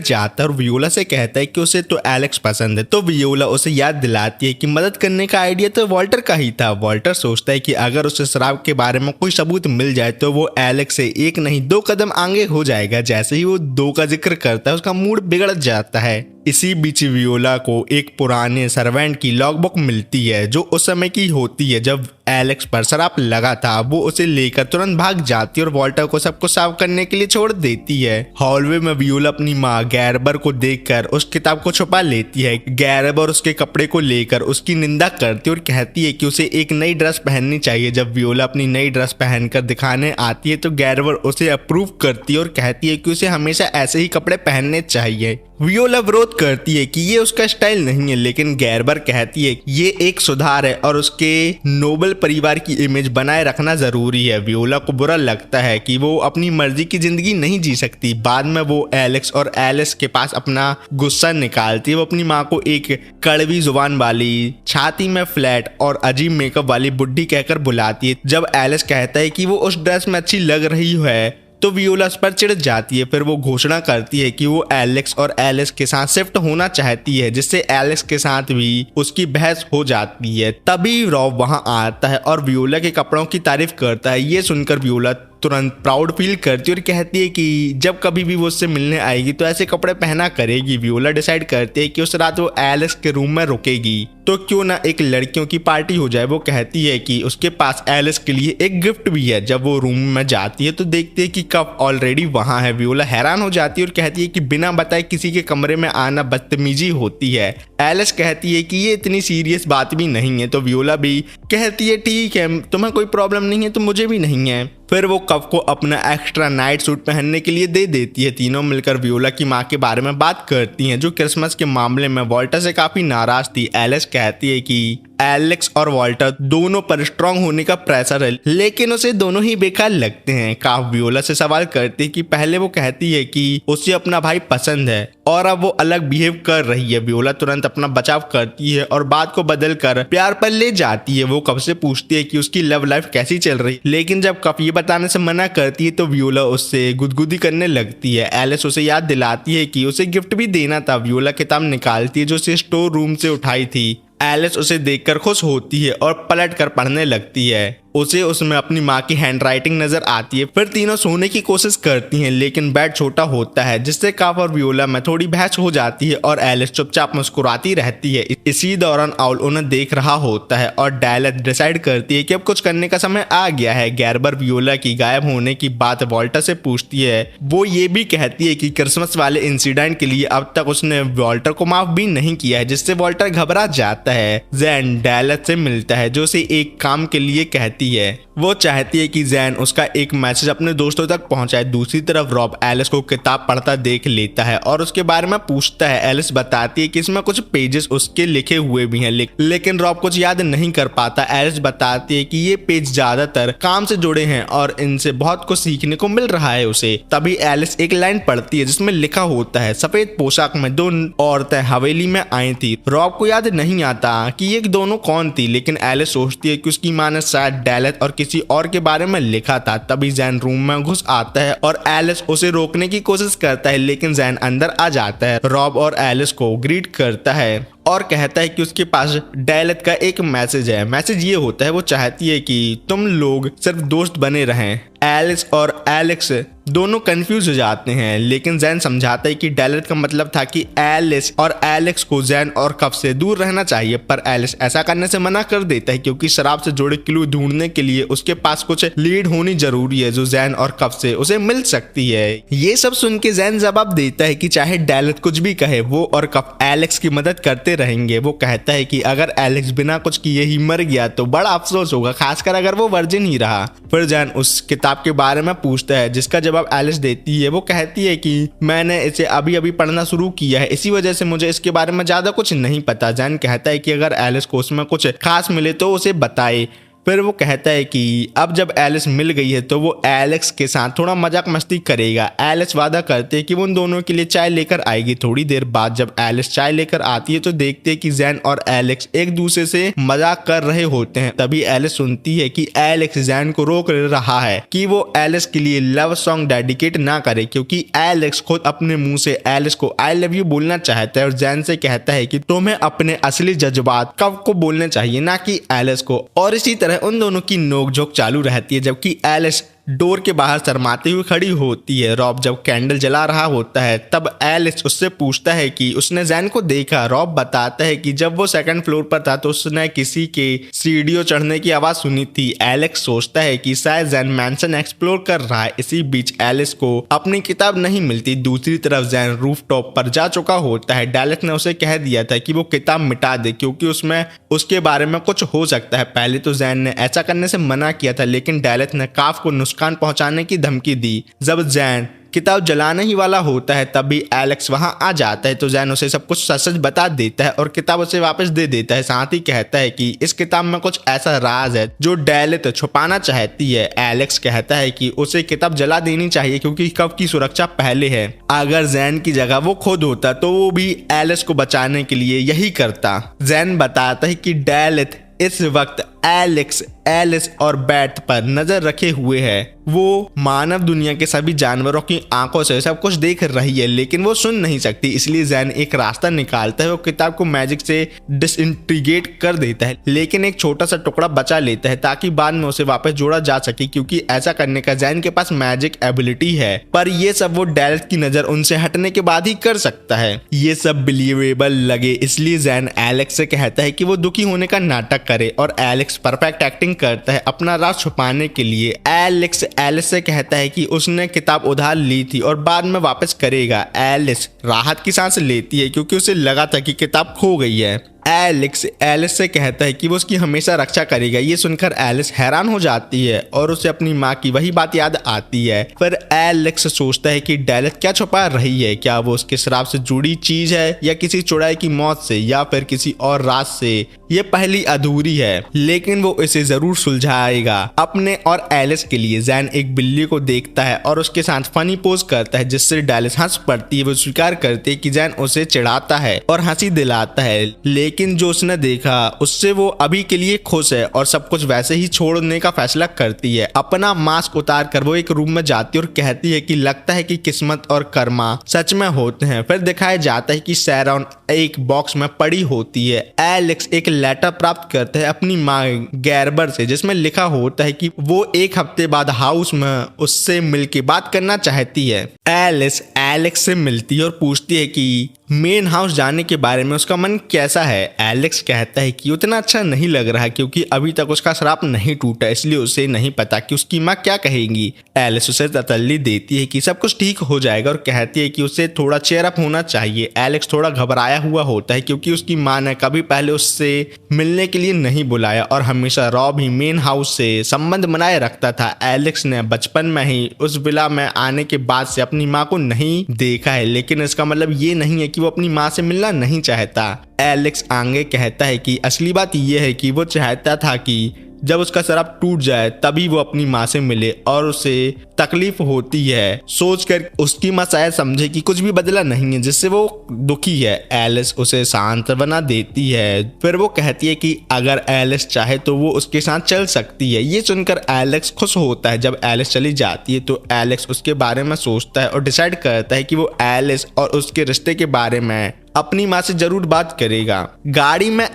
जाता है और वियोला से कहता है कि उसे तो एलेक्स पसंद है। तो वियोला उसे याद दिलाती है कि मदद करने का आइडिया तो वॉल्टर का ही था। वॉल्टर सोचता है कि अगर उसे शराब के बारे में कोई सबूत मिल जाए तो वो एलेक्स से एक नहीं 2 कदम आगे हो जाएगा। जैसे ही वो 2 का जिक्र करता है उसका मूड बिगड़ जाता है। इसी बीच वियोला को एक पुराने सर्वेंट की लॉगबुक मिलती है जो उस समय की होती है जब एलेक्स पर शराब लगा था। वो उसे लेकर तुरंत भाग जाती है और वॉल्टर को सबको साफ करने के लिए छोड़ देती है। हॉलवे में वियोला अपनी माँ गैरबर को देखकर उस किताब को छुपा लेती है। गैरबर उसके कपड़े को लेकर उसकी निंदा करती है और कहती है कि उसे एक नई ड्रेस पहननी चाहिए। जब वियोला अपनी नई ड्रेस पहनकर दिखाने आती है तो गैरबर उसे अप्रूव करती है और कहती है कि उसे हमेशा ऐसे ही कपड़े पहनने चाहिए। वियोला विरोध करती है कि ये उसका स्टाइल नहीं है, लेकिन गैरबर कहती है कि ये एक सुधार है और उसके नोबल परिवार की इमेज बनाए रखना जरूरी है। वियोला को बुरा लगता है कि वो अपनी मर्जी की जिंदगी नहीं जी सकती। बाद में वो एलेक्स और एलिस के पास अपना गुस्सा निकालती है। वो अपनी माँ को एक कड़वी जुबान वाली, छाती में फ्लैट और अजीब मेकअप वाली बुड्ढी कहकर बुलाती है। जब एलिस कहता है कि वो उस ड्रेस में अच्छी लग रही है तो वियोला उस पर चिढ़ जाती है। फिर वो घोषणा करती है कि वो एलेक्स और एलिस के साथ शिफ्ट होना चाहती है, जिससे एलिस के साथ भी उसकी बहस हो जाती है। तभी रॉब वहां आता है और वियोला के कपड़ों की तारीफ करता है। ये सुनकर वियोला तुरंत प्राउड फील करती है और कहती है कि जब कभी भी वो उससे मिलने आएगी तो ऐसे कपड़े पहना करेगी। वियोला डिसाइड करती है कि उस रात वो एलिस के रूम में रुकेगी तो क्यों ना एक लड़कियों की पार्टी हो जाए। वो कहती है कि उसके पास एलिस के लिए एक गिफ्ट भी है। जब वो रूम में जाती है तो देखती है कि कप ऑलरेडी वहां है। वियोला हैरान हो जाती है और कहती है कि बिना बताए किसी के कमरे में आना बदतमीजी होती है। एलिस कहती है कि ये इतनी सीरियस बात भी नहीं है। तो वियोला भी कहती है ठीक है, तुम्हें कोई प्रॉब्लम नहीं है तो मुझे भी नहीं है। फिर वो कप को अपना एक्स्ट्रा नाइट सूट पहनने के लिए दे देती है। तीनों मिलकर वियोला की माँ के बारे में बात करती हैं जो क्रिसमस के मामले में वॉल्टर से काफी नाराज थी। एलिस कहती है कि एलेक्स और वॉल्टर दोनों पर स्ट्रांग होने का प्रेशर है, लेकिन उसे दोनों ही बेकार लगते हैं। काफ वियोला से सवाल करती है कि पहले वो कहती है कि उसे अपना भाई पसंद है और अब वो अलग बिहेव कर रही है। वियोला तुरंत अपना बचाव करती है और बात को बदल कर प्यार पर ले जाती है। वो कप से पूछती है कि उसकी लव लाइफ कैसी चल रही, लेकिन जब कप ये बताने से मना करती है तो वियोला उससे गुदगुदी करने लगती है। एलिस उसे याद दिलाती है कि उसे गिफ्ट भी देना था। वियोला किताब निकालती है जो उसे स्टोर रूम से उठाई थी। एलिस उसे देखकर खुश होती है और पलट कर पढ़ने लगती है। उसे उसमें अपनी माँ की हैंडराइटिंग नजर आती है। फिर तीनों सोने की कोशिश करती हैं, लेकिन बेड छोटा होता है जिससे काफ और वियोला में थोड़ी बहस हो जाती है और एलिस चुपचाप मुस्कुराती रहती है। इसी दौरान आउल उन्हें देख रहा होता है और डायलत डिसाइड करती है कि अब कुछ करने का समय आ गया है। गैरबर वियोला की गायब होने की बात वॉल्टर से पूछती है। वो ये भी कहती है कि क्रिसमस वाले इंसिडेंट के लिए अब तक उसने वॉल्टर को माफ भी नहीं किया है, जिससे वॉल्टर घबरा जाता है। जैन डायलत से मिलता है जो उसे एक काम के लिए कहती है। वो चाहती है कि जैन उसका एक मैसेज अपने दोस्तों तक पहुंचाए। दूसरी तरफ रॉब एलिस को किताब पढ़ता देख लेता है और उसके बारे में पूछता है। एलिस बताती है कि इसमें कुछ पेजेस उसके लिखे हुए भी हैं, लेकिन रॉब कुछ याद नहीं कर पाता। एलिस बताती है कि ये पेज ज्यादातर काम से जुड़े हैं और इनसे बहुत कुछ सीखने को मिल रहा है उसे। तभी एलिस एक लाइन पढ़ती है जिसमें लिखा होता है, सफेद पोशाक में 2 औरतें हवेली में आई थी। रॉब को याद नहीं आता कि ये दोनों कौन थी, लेकिन एलिस सोचती है कि उसकी माँ ने शायद डायलत और किसी और के बारे में लिखा था। तभी जैन रूम में घुस आता है और एलिस उसे रोकने की कोशिश करता है, लेकिन जैन अंदर आ जाता है। रॉब और एलिस को ग्रीट करता है और कहता है कि उसके पास डायलत का एक मैसेज है। मैसेज ये होता है, वो चाहती है कि तुम लोग सिर्फ दोस्त बने रहें। एलिस और एलेक्स दोनों कंफ्यूज हो जाते हैं, लेकिन जैन समझाता है कि डायलत का मतलब था कि एलिस और एलेक्स को जैन और कप से दूर रहना चाहिए, पर एलिस ऐसा करने से मना कर देता है क्योंकि शराब से जुड़े क्लू ढूंढने के लिए उसके पास कुछ लीड होनी जरूरी है जो जैन और कप से उसे मिल सकती है। ये सब सुन के जैन जवाब देता है कि चाहे डायलत कुछ भी कहे, वो और कप एलेक्स की मदद करते रहेंगे। वो कहता है कि अगर एलेक्स बिना कुछ किए ही मर गया तो बड़ा अफसोस होगा, खासकर अगर वो वर्जिन ही रहा। फिर जैन उस किताब के बारे में पूछता है जिसका जवाब एलिस देती है। वो कहती है कि मैंने इसे अभी अभी पढ़ना शुरू किया है, इसी वजह से मुझे इसके बारे में ज्यादा कुछ नहीं पता। जैन कहता है कि अगर एलिस को उसमें कुछ खास मिले तो उसे बताए। फिर वो कहता है कि अब जब एलिस मिल गई है तो वो एलेक्स के साथ थोड़ा मजाक मस्ती करेगा। एलिस वादा करते है कि वो उन दोनों के लिए चाय लेकर आएगी। थोड़ी देर बाद जब एलिस चाय लेकर आती है तो देखते हैं कि जैन और एलेक्स एक दूसरे से मजाक कर रहे होते हैं। तभी एलिस सुनती है कि एलेक्स जैन को रोक रहा है कि वो एलिस के लिए लव सॉन्ग डेडिकेट ना करे, क्योंकि एलेक्स खुद अपने मुंह से एलिस को आई लव यू बोलना चाहता है और जैन से कहता है कि तुम्हें अपने असली जज्बात कब को बोलने चाहिए, ना कि एलिस को। और इसी तरह उन दोनों की नोकझोंक चालू रहती है जबकि एलिस डोर के बाहर शर्माती हुई खड़ी होती है। रॉब जब कैंडल जला रहा होता है तब एलिस उससे पूछता है कि उसने जैन को देखा। रॉब बताता है कि जब वो सेकंड फ्लोर पर था तो उसने किसी के सीढ़ियों चढ़ने की आवाज सुनी थी। एलेक्स सोचता है कि शायद जैन मैंशन एक्सप्लोर कर रहा है। इसी बीच एलिस को अपनी किताब नहीं मिलती। दूसरी तरफ जैन रूफटॉप पर जा चुका होता है। डैलेथ ने उसे कह दिया था कि वो किताब मिटा दे क्योंकि उसमें उसके बारे में कुछ हो सकता है। पहले तो जैन ने ऐसा करने से मना किया था, लेकिन डैलेथ ने काफ को नुकसान पहुंचाने की धमकी दी। जब जैन किताब जलाने ही वाला होता है तभी एलेक्स वहां आ जाता है तो जैन उसे सब कुछ सच बता देता है और किताब उसे वापस दे देता है। साथ ही कहता है कि इस किताब में कुछ ऐसा राज है जो डैलेथ छुपाना चाहती है। एलेक्स कहता है कि उसे किताब जला देनी चाहिए क्योंकि कफ की सुरक्षा पहले है। अगर जैन की जगह वो खुद होता तो वो भी एलिस को बचाने के लिए यही करता। जैन बताता है कि डैलेथ इस वक्त एलिस और बैट पर नजर रखे हुए है। वो मानव दुनिया के सभी जानवरों की आंखों से सब कुछ देख रही है, लेकिन वो सुन नहीं सकती। इसलिए जैन एक रास्ता निकालता है। वो किताब को मैजिक से डिसइंटीग्रेट कर देता है, लेकिन एक छोटा सा टुकड़ा बचा लेता है ताकि बाद में उसे वापस जोड़ा जा सके, क्योंकि ऐसा करने का जैन के पास मैजिक एबिलिटी है। पर ये सब वो डैलेथ की नजर उनसे हटने के बाद ही कर सकता है। ये सब बिलीवेबल लगे, इसलिए जैन एलेक्स से कहता है कि वो दुखी होने का नाटक करे और एलेक्स परफेक्ट एक्टिंग करता है अपना राज छुपाने के लिए। एलेक्स से कहता है कि उसने किताब उधार ली थी और बाद में वापस करेगा। एलिस राहत की सांस लेती है क्योंकि उसे लगा था कि किताब खो गई है। एलिस से कहता है कि वो उसकी हमेशा रक्षा करेगा। ये सुनकर एलिस हैरान हो जाती है और उसे अपनी माँ की वही बात याद आती है। फिर एलेक्स सोचता है कि डैलेथ क्या छुपा रही है, क्या वो उसके श्राप से जुड़ी चीज है या किसी चुड़ैल की मौत से या फिर किसी और राज से। ये पहली अधूरी है, लेकिन वो इसे जरूर सुलझाएगा। अपने और एलिस के लिए जैन एक बिल्ली को देखता है और उसके साथ फनी पोज करता है, जिससे डैलेथ हंस पड़ती है। वो स्वीकार करती है कि जैन उसे चिढ़ाता है और हंसी दिलाता है, लेकिन जो उसने देखा उससे वो अभी के लिए खुश है और सब कुछ वैसे ही छोड़ने का फैसला करती है। अपना मास्क उतार कर वो एक रूम में जाती है और कहती है कि लगता है कि किस्मत और कर्मा सच में होते हैं। फिर दिखाया जाता है कि सैरॉन एक बॉक्स में पड़ी होती है। एलेक्स एक लेटर प्राप्त करते हैं अपनी माँ गैरबर से, जिसमें लिखा होता है कि वो एक हफ्ते बाद हाउस में उससे मिलके बात करना चाहती है। एलेक्स से मिलती है और पूछती है कि मेन हाउस जाने के बारे में उसका मन कैसा है। एलेक्स कहता है कि उतना अच्छा नहीं लग रहा क्योंकि अभी तक उसका श्राप नहीं टूटा, इसलिए उसे नहीं पता कि उसकी माँ क्या कहेगी। एलिस उसे तसल्ली देती है कि सब कुछ ठीक हो जाएगा और कहती है कि उसे थोड़ा चेयर अप होना चाहिए। एलेक्स थोड़ा घबराया हुआ होता है क्योंकि उसकी माँ ने कभी पहले उससे मिलने के लिए नहीं बुलाया और हमेशा रॉब ही मेन हाउस से संबंध बनाए रखता था। एलेक्स ने बचपन में ही उस विला में आने के बाद से अपनी माँ को नहीं देखा है, लेकिन इसका मतलब ये नहीं है कि वो अपनी माँ से मिलना नहीं चाहता। एलेक्स आगे कहता है कि असली बात यह है कि वो चाहता था कि जब उसका श्राप टूट जाए तभी वो अपनी माँ से मिले और उसे तकलीफ होती है सोचकर उसकी माँ शायद समझे कि कुछ भी बदला नहीं है, जिससे वो दुखी है। एलिस उसे सांत्वना देती है। फिर वो कहती है कि अगर एलिस चाहे तो वो उसके साथ चल सकती है। ये सुनकर एलेक्स खुश होता है। जब एलिस चली जाती है तो एलेक्स उसके बारे में सोचता है और डिसाइड करता है कि वो एलिस और उसके रिश्ते के बारे में अपनी माँ से जरूर बात करेगा। गाड़ी में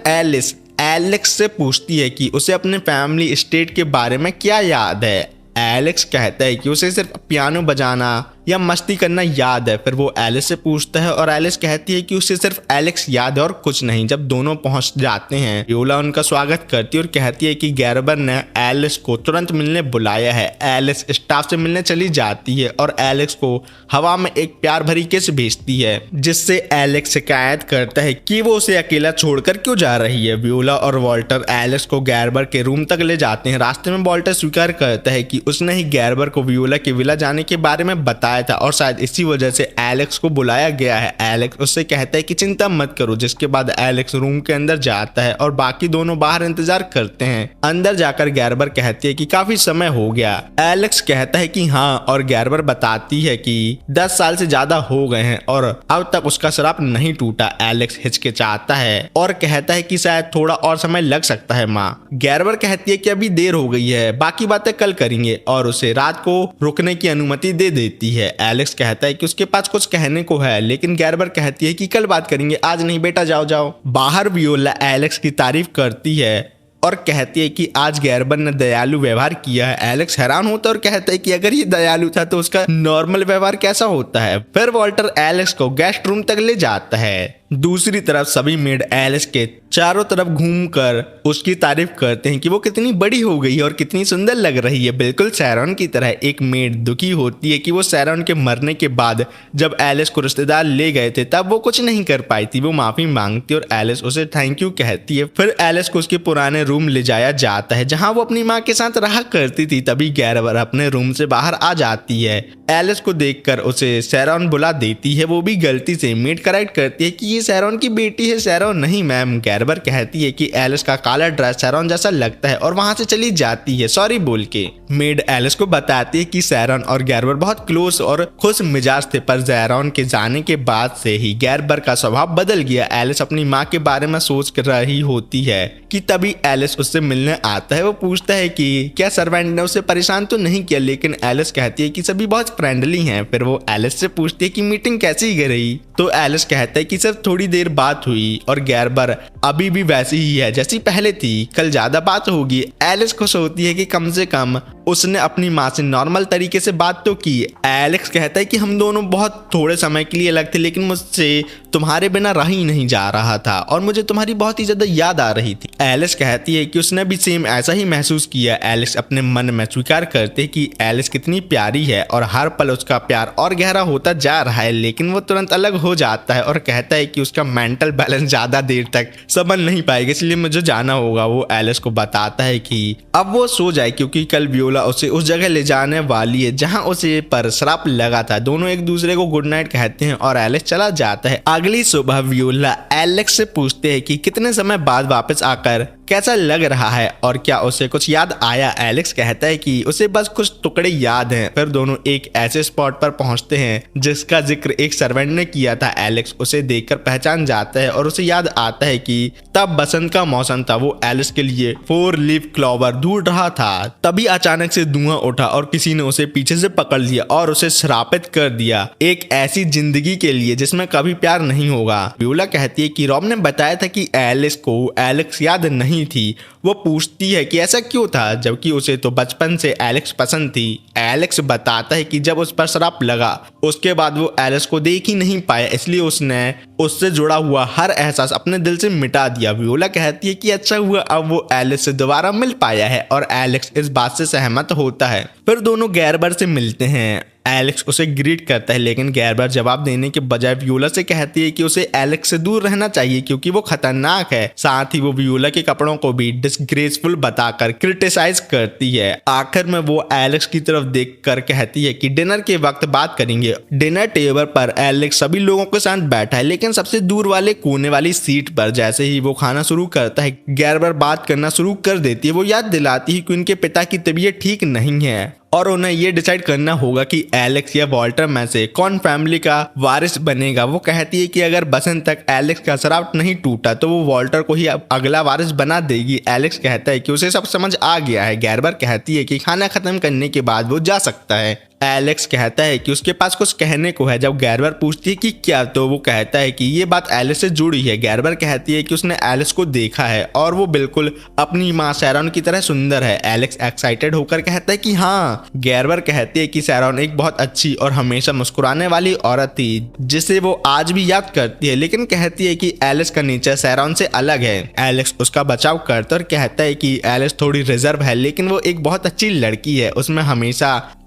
एलेक्स से पूछती है कि उसे अपने फैमिली स्टेट के बारे में क्या याद है। एलेक्स कहता है कि उसे सिर्फ पियानो बजाना या मस्ती करना याद है? फिर वो एलिस से पूछता है और एलिस कहती है कि उसे सिर्फ एलेक्स याद है और कुछ नहीं। जब दोनों पहुंच जाते हैं, वियोला उनका स्वागत करती है और कहती है कि गैरबर ने एलिस को तुरंत मिलने बुलाया है। एलिस स्टाफ से मिलने चली जाती है और एलेक्स को हवा में एक प्यार भरी किस भेजती है, जिससे एलेक्स शिकायत करता है कि वो उसे अकेला छोड़कर क्यों जा रही है। वियोला और वॉल्टर एलेक्स को गैरबर के रूम तक ले जाते हैं। रास्ते में वॉल्टर स्वीकार करता है कि उसने ही गैरबर को वियोला के विला जाने के बारे में बताया था और शायद इसी वजह से एलेक्स को बुलाया गया है। एलेक्स उससे कहता है कि चिंता मत करो, जिसके बाद एलेक्स रूम के अंदर जाता है और बाकी दोनों बाहर इंतजार करते हैं। अंदर जाकर गैरबर कहती है कि काफी समय हो गया। एलेक्स कहता है कि हाँ, और गैरबर बताती है कि 10 साल से ज्यादा हो गए हैं और अब तक उसका श्राप नहीं टूटा। एलेक्स हिचकिचाता है और कहता है कि शायद थोड़ा और समय लग सकता है माँ। गैरबर कहती है कि अभी देर हो गई है, बाकी बातें कल करेंगे और उसे रात को रुकने की अनुमति दे देती है। एलेक्स कहता है कि उसके पास कुछ कहने को है, लेकिन गैरबर कहती है कि कल बात करेंगे, आज नहीं बेटा, जाओ जाओ। बाहर वियोला एलेक्स की तारीफ करती है और कहती है कि आज गैरबर ने दयालु व्यवहार किया है। एलेक्स हैरान होता है और कहता है कि अगर ये दयालु था तो उसका नॉर्मल व्यवहार कैसा होता है। फिर वॉल्टर एलेक्स को गेस्ट रूम तक ले जाता है। दूसरी तरफ सभी मेड एलिस के चारों तरफ घूमकर उसकी तारीफ करते हैं कि वो कितनी बड़ी हो गई है और कितनी सुंदर लग रही है, बिल्कुल सैरॉन की तरह। एक मेड दुखी होती है कि वो सैरॉन के मरने के बाद जब एलिस को रिश्तेदार ले गए थे तब वो कुछ नहीं कर पाई थी। वो माफी मांगती है और एलिस उसे थैंक यू कहती है। फिर एलिस को उसके पुराने रूम ले जाया जाता है जहां वो अपनी माँ के साथ रहा करती थी। तभी गैरबर अपने रूम से बाहर आ जाती है। एलिस को देखकर उसे सैरॉन बुला देती है, वो भी गलती से। मेड करेक्ट करती है कि ये सैरॉन की बेटी है। सैरॉन नहीं मैम। गैरबर कहती है कि एलिस का काला ड्रेस सैरॉन जैसा लगता है और वहां से चली जाती है सॉरी बोल के। मेड एलिस को बताती है कि सैरॉन और गैरबर बहुत क्लोज और खुश मिजाज थे, पर सैरॉन के जाने के बाद से ही गैरबर का स्वभाव बदल गया। एलिस अपनी माँ के बारे में सोच कर रही होती है कि तभी एलिस उससे मिलने आता है। वो पूछता है कि क्या सर्वेंट ने उसे परेशान तो नहीं किया, लेकिन एलिस कहती है कि सभी बहुत फ्रेंडली हैं। फिर वो एलिस से पूछती है कि मीटिंग कैसी गई, तो एलिस कहता है कि सिर्फ थोड़ी देर बात हुई और गैरबर अभी भी वैसी ही है जैसी पहले थी, कल ज्यादा बात होगी। एलिस खुश होती है कि कम से कम उसने अपनी माँ से नॉर्मल तरीके से बात तो की। एलेक्स कहता है कि हम दोनों बहुत थोड़े समय के लिए अलग थे, लेकिन मुझसे तुम्हारे बिना रह ही नहीं जा रहा था और मुझे तुम्हारी बहुत ही ज्यादा याद आ रही थी। एलिस कहती है कि उसने भी सेम ऐसा ही महसूस किया। एलिस अपने मन में स्वीकार करते कि एलिस कितनी प्यारी है और हर पल उसका प्यार और गहरा होता जा रहा है, लेकिन वो तुरंत अलग हो जाता है और कहता है कि उसका मेंटल बैलेंस ज्यादा देर तक संभल नहीं पाएगा, इसलिए मुझे जाना होगा। वो एलिस को बताता है कि अब वो सो जाए क्योंकि कल वियोला उसे उस जगह ले जाने वाली है जहां उसे पर श्राप लगा था। दोनों एक दूसरे को गुड नाइट कहते हैं और एलेक्स चला जाता है। अगली सुबह वियोला एलेक्स से पूछते हैं कि कितने समय बाद वापस आकर कैसा लग रहा है और क्या उसे कुछ याद आया। एलेक्स कहता है कि उसे बस कुछ टुकड़े याद हैं। फिर दोनों एक ऐसे स्पॉट पर पहुंचते हैं जिसका जिक्र एक सर्वेंट ने किया था। एलेक्स उसे देखकर पहचान जाता है और उसे याद आता है कि तब बसंत का मौसम था। वो एलिस के लिए 4 लीफ क्लॉवर ढूंढ रहा था। तभी अचानक से धुआं उठा और किसी ने उसे पीछे से पकड़ लिया और उसे श्रापित कर दिया एक ऐसी जिंदगी के लिए जिसमें कभी प्यार नहीं होगा। वियोला कहती है कि रॉब ने बताया था कि एलिस को एलेक्स याद नहीं थी। वो पूछती है कि ऐसा क्यों था, जबकि उसे तो बचपन से एलेक्स पसंद थी। एलेक्स बताता है कि जब उस पर श्राप लगा उसके बाद वो एलिस को देख ही नहीं पाया, इसलिए उसने उससे जुड़ा हुआ हर एहसास अपने दिल से मिटा दिया। वियोला कहती है कि अच्छा हुआ अब वो एलिस से दोबारा मिल पाया है और एलेक्स इस बात से सहमत होता है। फिर दोनों गैरबर से मिलते हैं। एलेक्स उसे ग्रीट करता है, लेकिन गैरबर जवाब देने के बजाय वियोला से कहती है कि उसे एलेक्स से दूर रहना चाहिए क्योंकि वो खतरनाक है। साथ ही वो वियोला के कपड़ों को भी डिसग्रेसफुल बताकर क्रिटिसाइज करती है। आखिर में वो एलेक्स की तरफ देखकर कहती है कि डिनर के वक्त बात करेंगे। डिनर टेबल पर एलेक्स सभी लोगों के साथ बैठा है, लेकिन सबसे दूर वाले कोने वाली सीट पर। जैसे ही वो खाना शुरू करता है गैरबर बात करना शुरू कर देती है। वो याद दिलाती है कि उनके पिता की तबीयत ठीक नहीं है और उन्हें ये डिसाइड करना होगा कि एलेक्स या वॉल्टर में से कौन फैमिली का वारिस बनेगा। वो कहती है कि अगर बसंत तक एलेक्स का श्राप नहीं टूटा तो वो वॉल्टर को ही अगला वारिस बना देगी। एलेक्स कहता है कि उसे सब समझ आ गया है। गैरबर कहती है कि खाना खत्म करने के बाद वो जा सकता है। एलेक्स कहता है कि उसके पास कुछ कहने को है। जब गैरबर पूछती है कि क्या, तो वो कहता है कि ये बात एलिस से जुड़ी है। गैरबर कहती है कि उसने एलिस को देखा है और वो बिल्कुल अपनी माँ सैरॉन की तरह सुंदर है। एलेक्स एक्साइटेड होकर कहता है कि हाँ। गैरबर कहती है कि सैरॉन एक बहुत अच्छी और हमेशा मुस्कुराने वाली औरत थी जिसे वो आज भी याद करती है, लेकिन कहती है कि एलिस का नेचर सैरॉन से अलग है। एलेक्स उसका बचाव करता और कहता है कि एलिस थोड़ी रिजर्व है, लेकिन वो एक बहुत अच्छी लड़की है।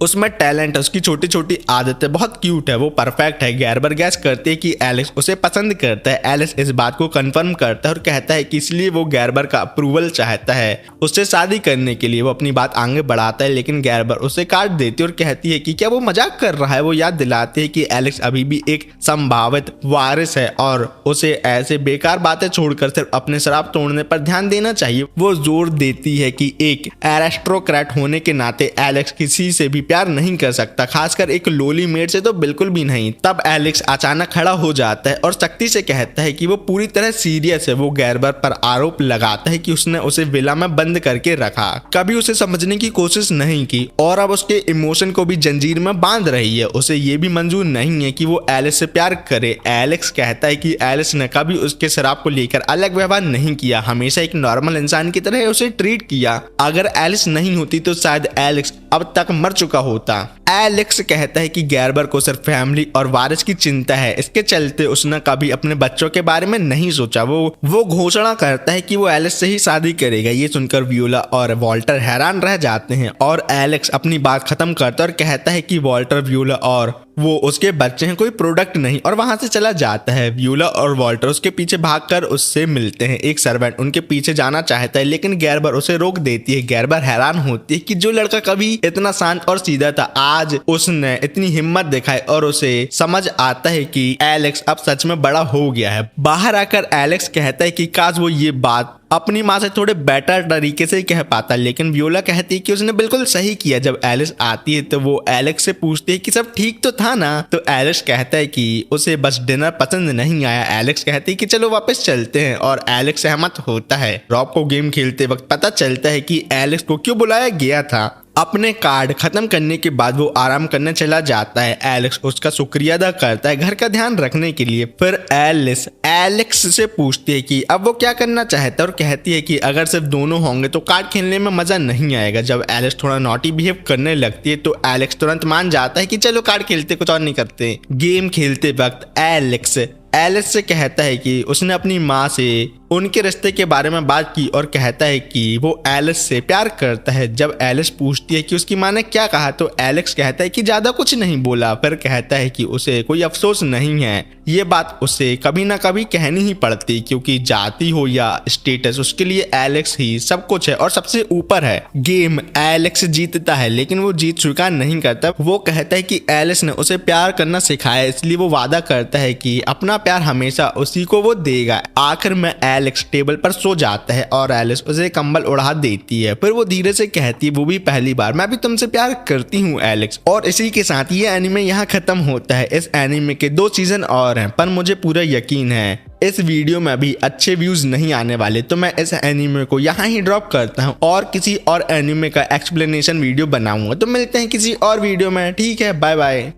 उसमें टैलेंट है, उसकी छोटी छोटी आदतें बहुत क्यूट है, वो परफेक्ट है। गैरबर गैस करती है कि एलेक्स उसे पसंद करता है। एलिस इस बात को कंफर्म करता है और कहता है कि इसलिए वो गैरबर का अप्रूवल चाहता है उससे शादी करने के लिए। वो अपनी बात आगे बढ़ाता है, लेकिन गैरबर उसे काट देती है और कहती है कि क्या वो मजाक कर रहा है। वो याद दिलाती है कि एलेक्स अभी भी एक संभावित वारिस है और उसे ऐसे बेकार बातें छोड़कर सिर्फ अपने शराब तोड़ने पर ध्यान देना चाहिए। वो जोर देती है कि एक एरिस्टोक्रेट होने के नाते एलेक्स किसी से भी प्यार नहीं कर सकता, खासकर एक लोली मेड से तो बिल्कुल भी नहीं। तब एलेक्स अचानक खड़ा हो जाता है और सख्ती से कहता है कि वो पूरी तरह सीरियस है। वो गैरबर पर आरोप लगाता है कि उसने उसे विला में बंद करके रखा, कभी उसे समझने की कोशिश नहीं की और अब उसके इमोशन को भी जंजीर में बांध रही है। उसे ये भी मंजूर नहीं है कि वो एलिस से प्यार करे। एलेक्स कहता है कि एलिस ने कभी उसके शराब को लेकर अलग व्यवहार नहीं किया, हमेशा एक नॉर्मल इंसान की तरह उसे ट्रीट किया। अगर एलिस नहीं होती तो शायद एलेक्स अब तक मर चुका होता। एलेक्स कहता है कि गैरबर को सिर्फ फैमिली और वारिस की चिंता है, इसके चलते उसने कभी अपने बच्चों के बारे में नहीं सोचा। वो घोषणा करता है कि वो एलिस से ही शादी करेगा। ये सुनकर वियोला और वॉल्टर हैरान रह जाते हैं और एलेक्स अपनी बात खत्म करता है और कहता है कि वॉल्टर, वियोला और वो उसके बच्चे हैं, कोई प्रोडक्ट नहीं, और वहां से चला जाता है। वियोला और वॉल्टर उसके पीछे भागकर उससे मिलते हैं। एक सर्वेंट उनके पीछे जाना चाहता है, लेकिन गैरबर उसे रोक देती है। गैरबर हैरान होती है कि जो लड़का कभी इतना शांत और सीधा था, आज उसने इतनी हिम्मत दिखाई और उसे समझ आता है कि एलेक्स अब सच में बड़ा हो गया है। बाहर आकर एलेक्स कहता है कि काश वो ये बात अपनी माँ से थोड़े बेटर तरीके से कह पाता, लेकिन वियोला कहती है कि उसने बिल्कुल सही किया। जब एलिस आती है तो वो एलेक्स से पूछती है कि सब ठीक तो था ना, तो एलेक्स कहता है कि उसे बस डिनर पसंद नहीं आया। एलेक्स कहती है कि चलो वापस चलते हैं और एलेक्स सहमत होता है। रॉब को गेम खेलते वक्त पता चलता है कि एलेक्स को क्यों बुलाया गया था। अपने कार्ड खत्म करने के बाद वो आराम करने चला जाता है। एलेक्स उसका शुक्रिया अदा करता है घर का ध्यान रखने के लिए। फिर एलिस एलेक्स से पूछती है कि अब वो क्या करना चाहता है और कहती है कि अगर सिर्फ दोनों होंगे तो कार्ड खेलने में मजा नहीं आएगा। जब एलेक्स थोड़ा नॉटी बिहेव करने लगती है तो एलेक्स तुरंत मान जाता है कि चलो कार्ड खेलते, कुछ और नहीं करते। गेम खेलते वक्त एलेक्स एलिस से कहता है कि उसने अपनी माँ से उनके रिश्ते के बारे में बात की और कहता है कि वो एलिस से प्यार करता है। जब एलिस पूछती है कि उसकी माँ ने क्या कहा तो एलेक्स कहता है कि ज्यादा कुछ नहीं बोला। फिर कहता है कि उसे कोई अफसोस नहीं है, ये बात उसे कभी ना कभी कहनी ही पड़ती, क्योंकि जाति हो या स्टेटस उसके लिए एलेक्स ही सब कुछ है और सबसे ऊपर है। गेम एलेक्स जीतता है, लेकिन वो जीत स्वीकार नहीं करता। वो कहता है कि एलिस ने उसे प्यार करना सिखाया, इसलिए वो वादा करता है कि अपना प्यार हमेशा उसी को वो देगा। आखिर में एलेक्स टेबल पर सो जाता है और एलिस उसे कंबल उड़ा देती है। फिर वो धीरे से कहती है, वो भी पहली बार, मैं भी तुमसे प्यार करती हूँ एलेक्स। और इसी के साथ ये एनीमे यहाँ खत्म होता है। इस एनीमे के 2 सीजन और हैं, पर मुझे पूरा यकीन है इस वीडियो में भी अच्छे व्यूज नहीं आने वाले, तो मैं इस एनीमे को यहाँ ही ड्रॉप करता हूँ और किसी और एनीमे का एक्सप्लेनेशन वीडियो बनाऊंगा। तो मिलते हैं किसी और वीडियो में, ठीक है, बाय बाय।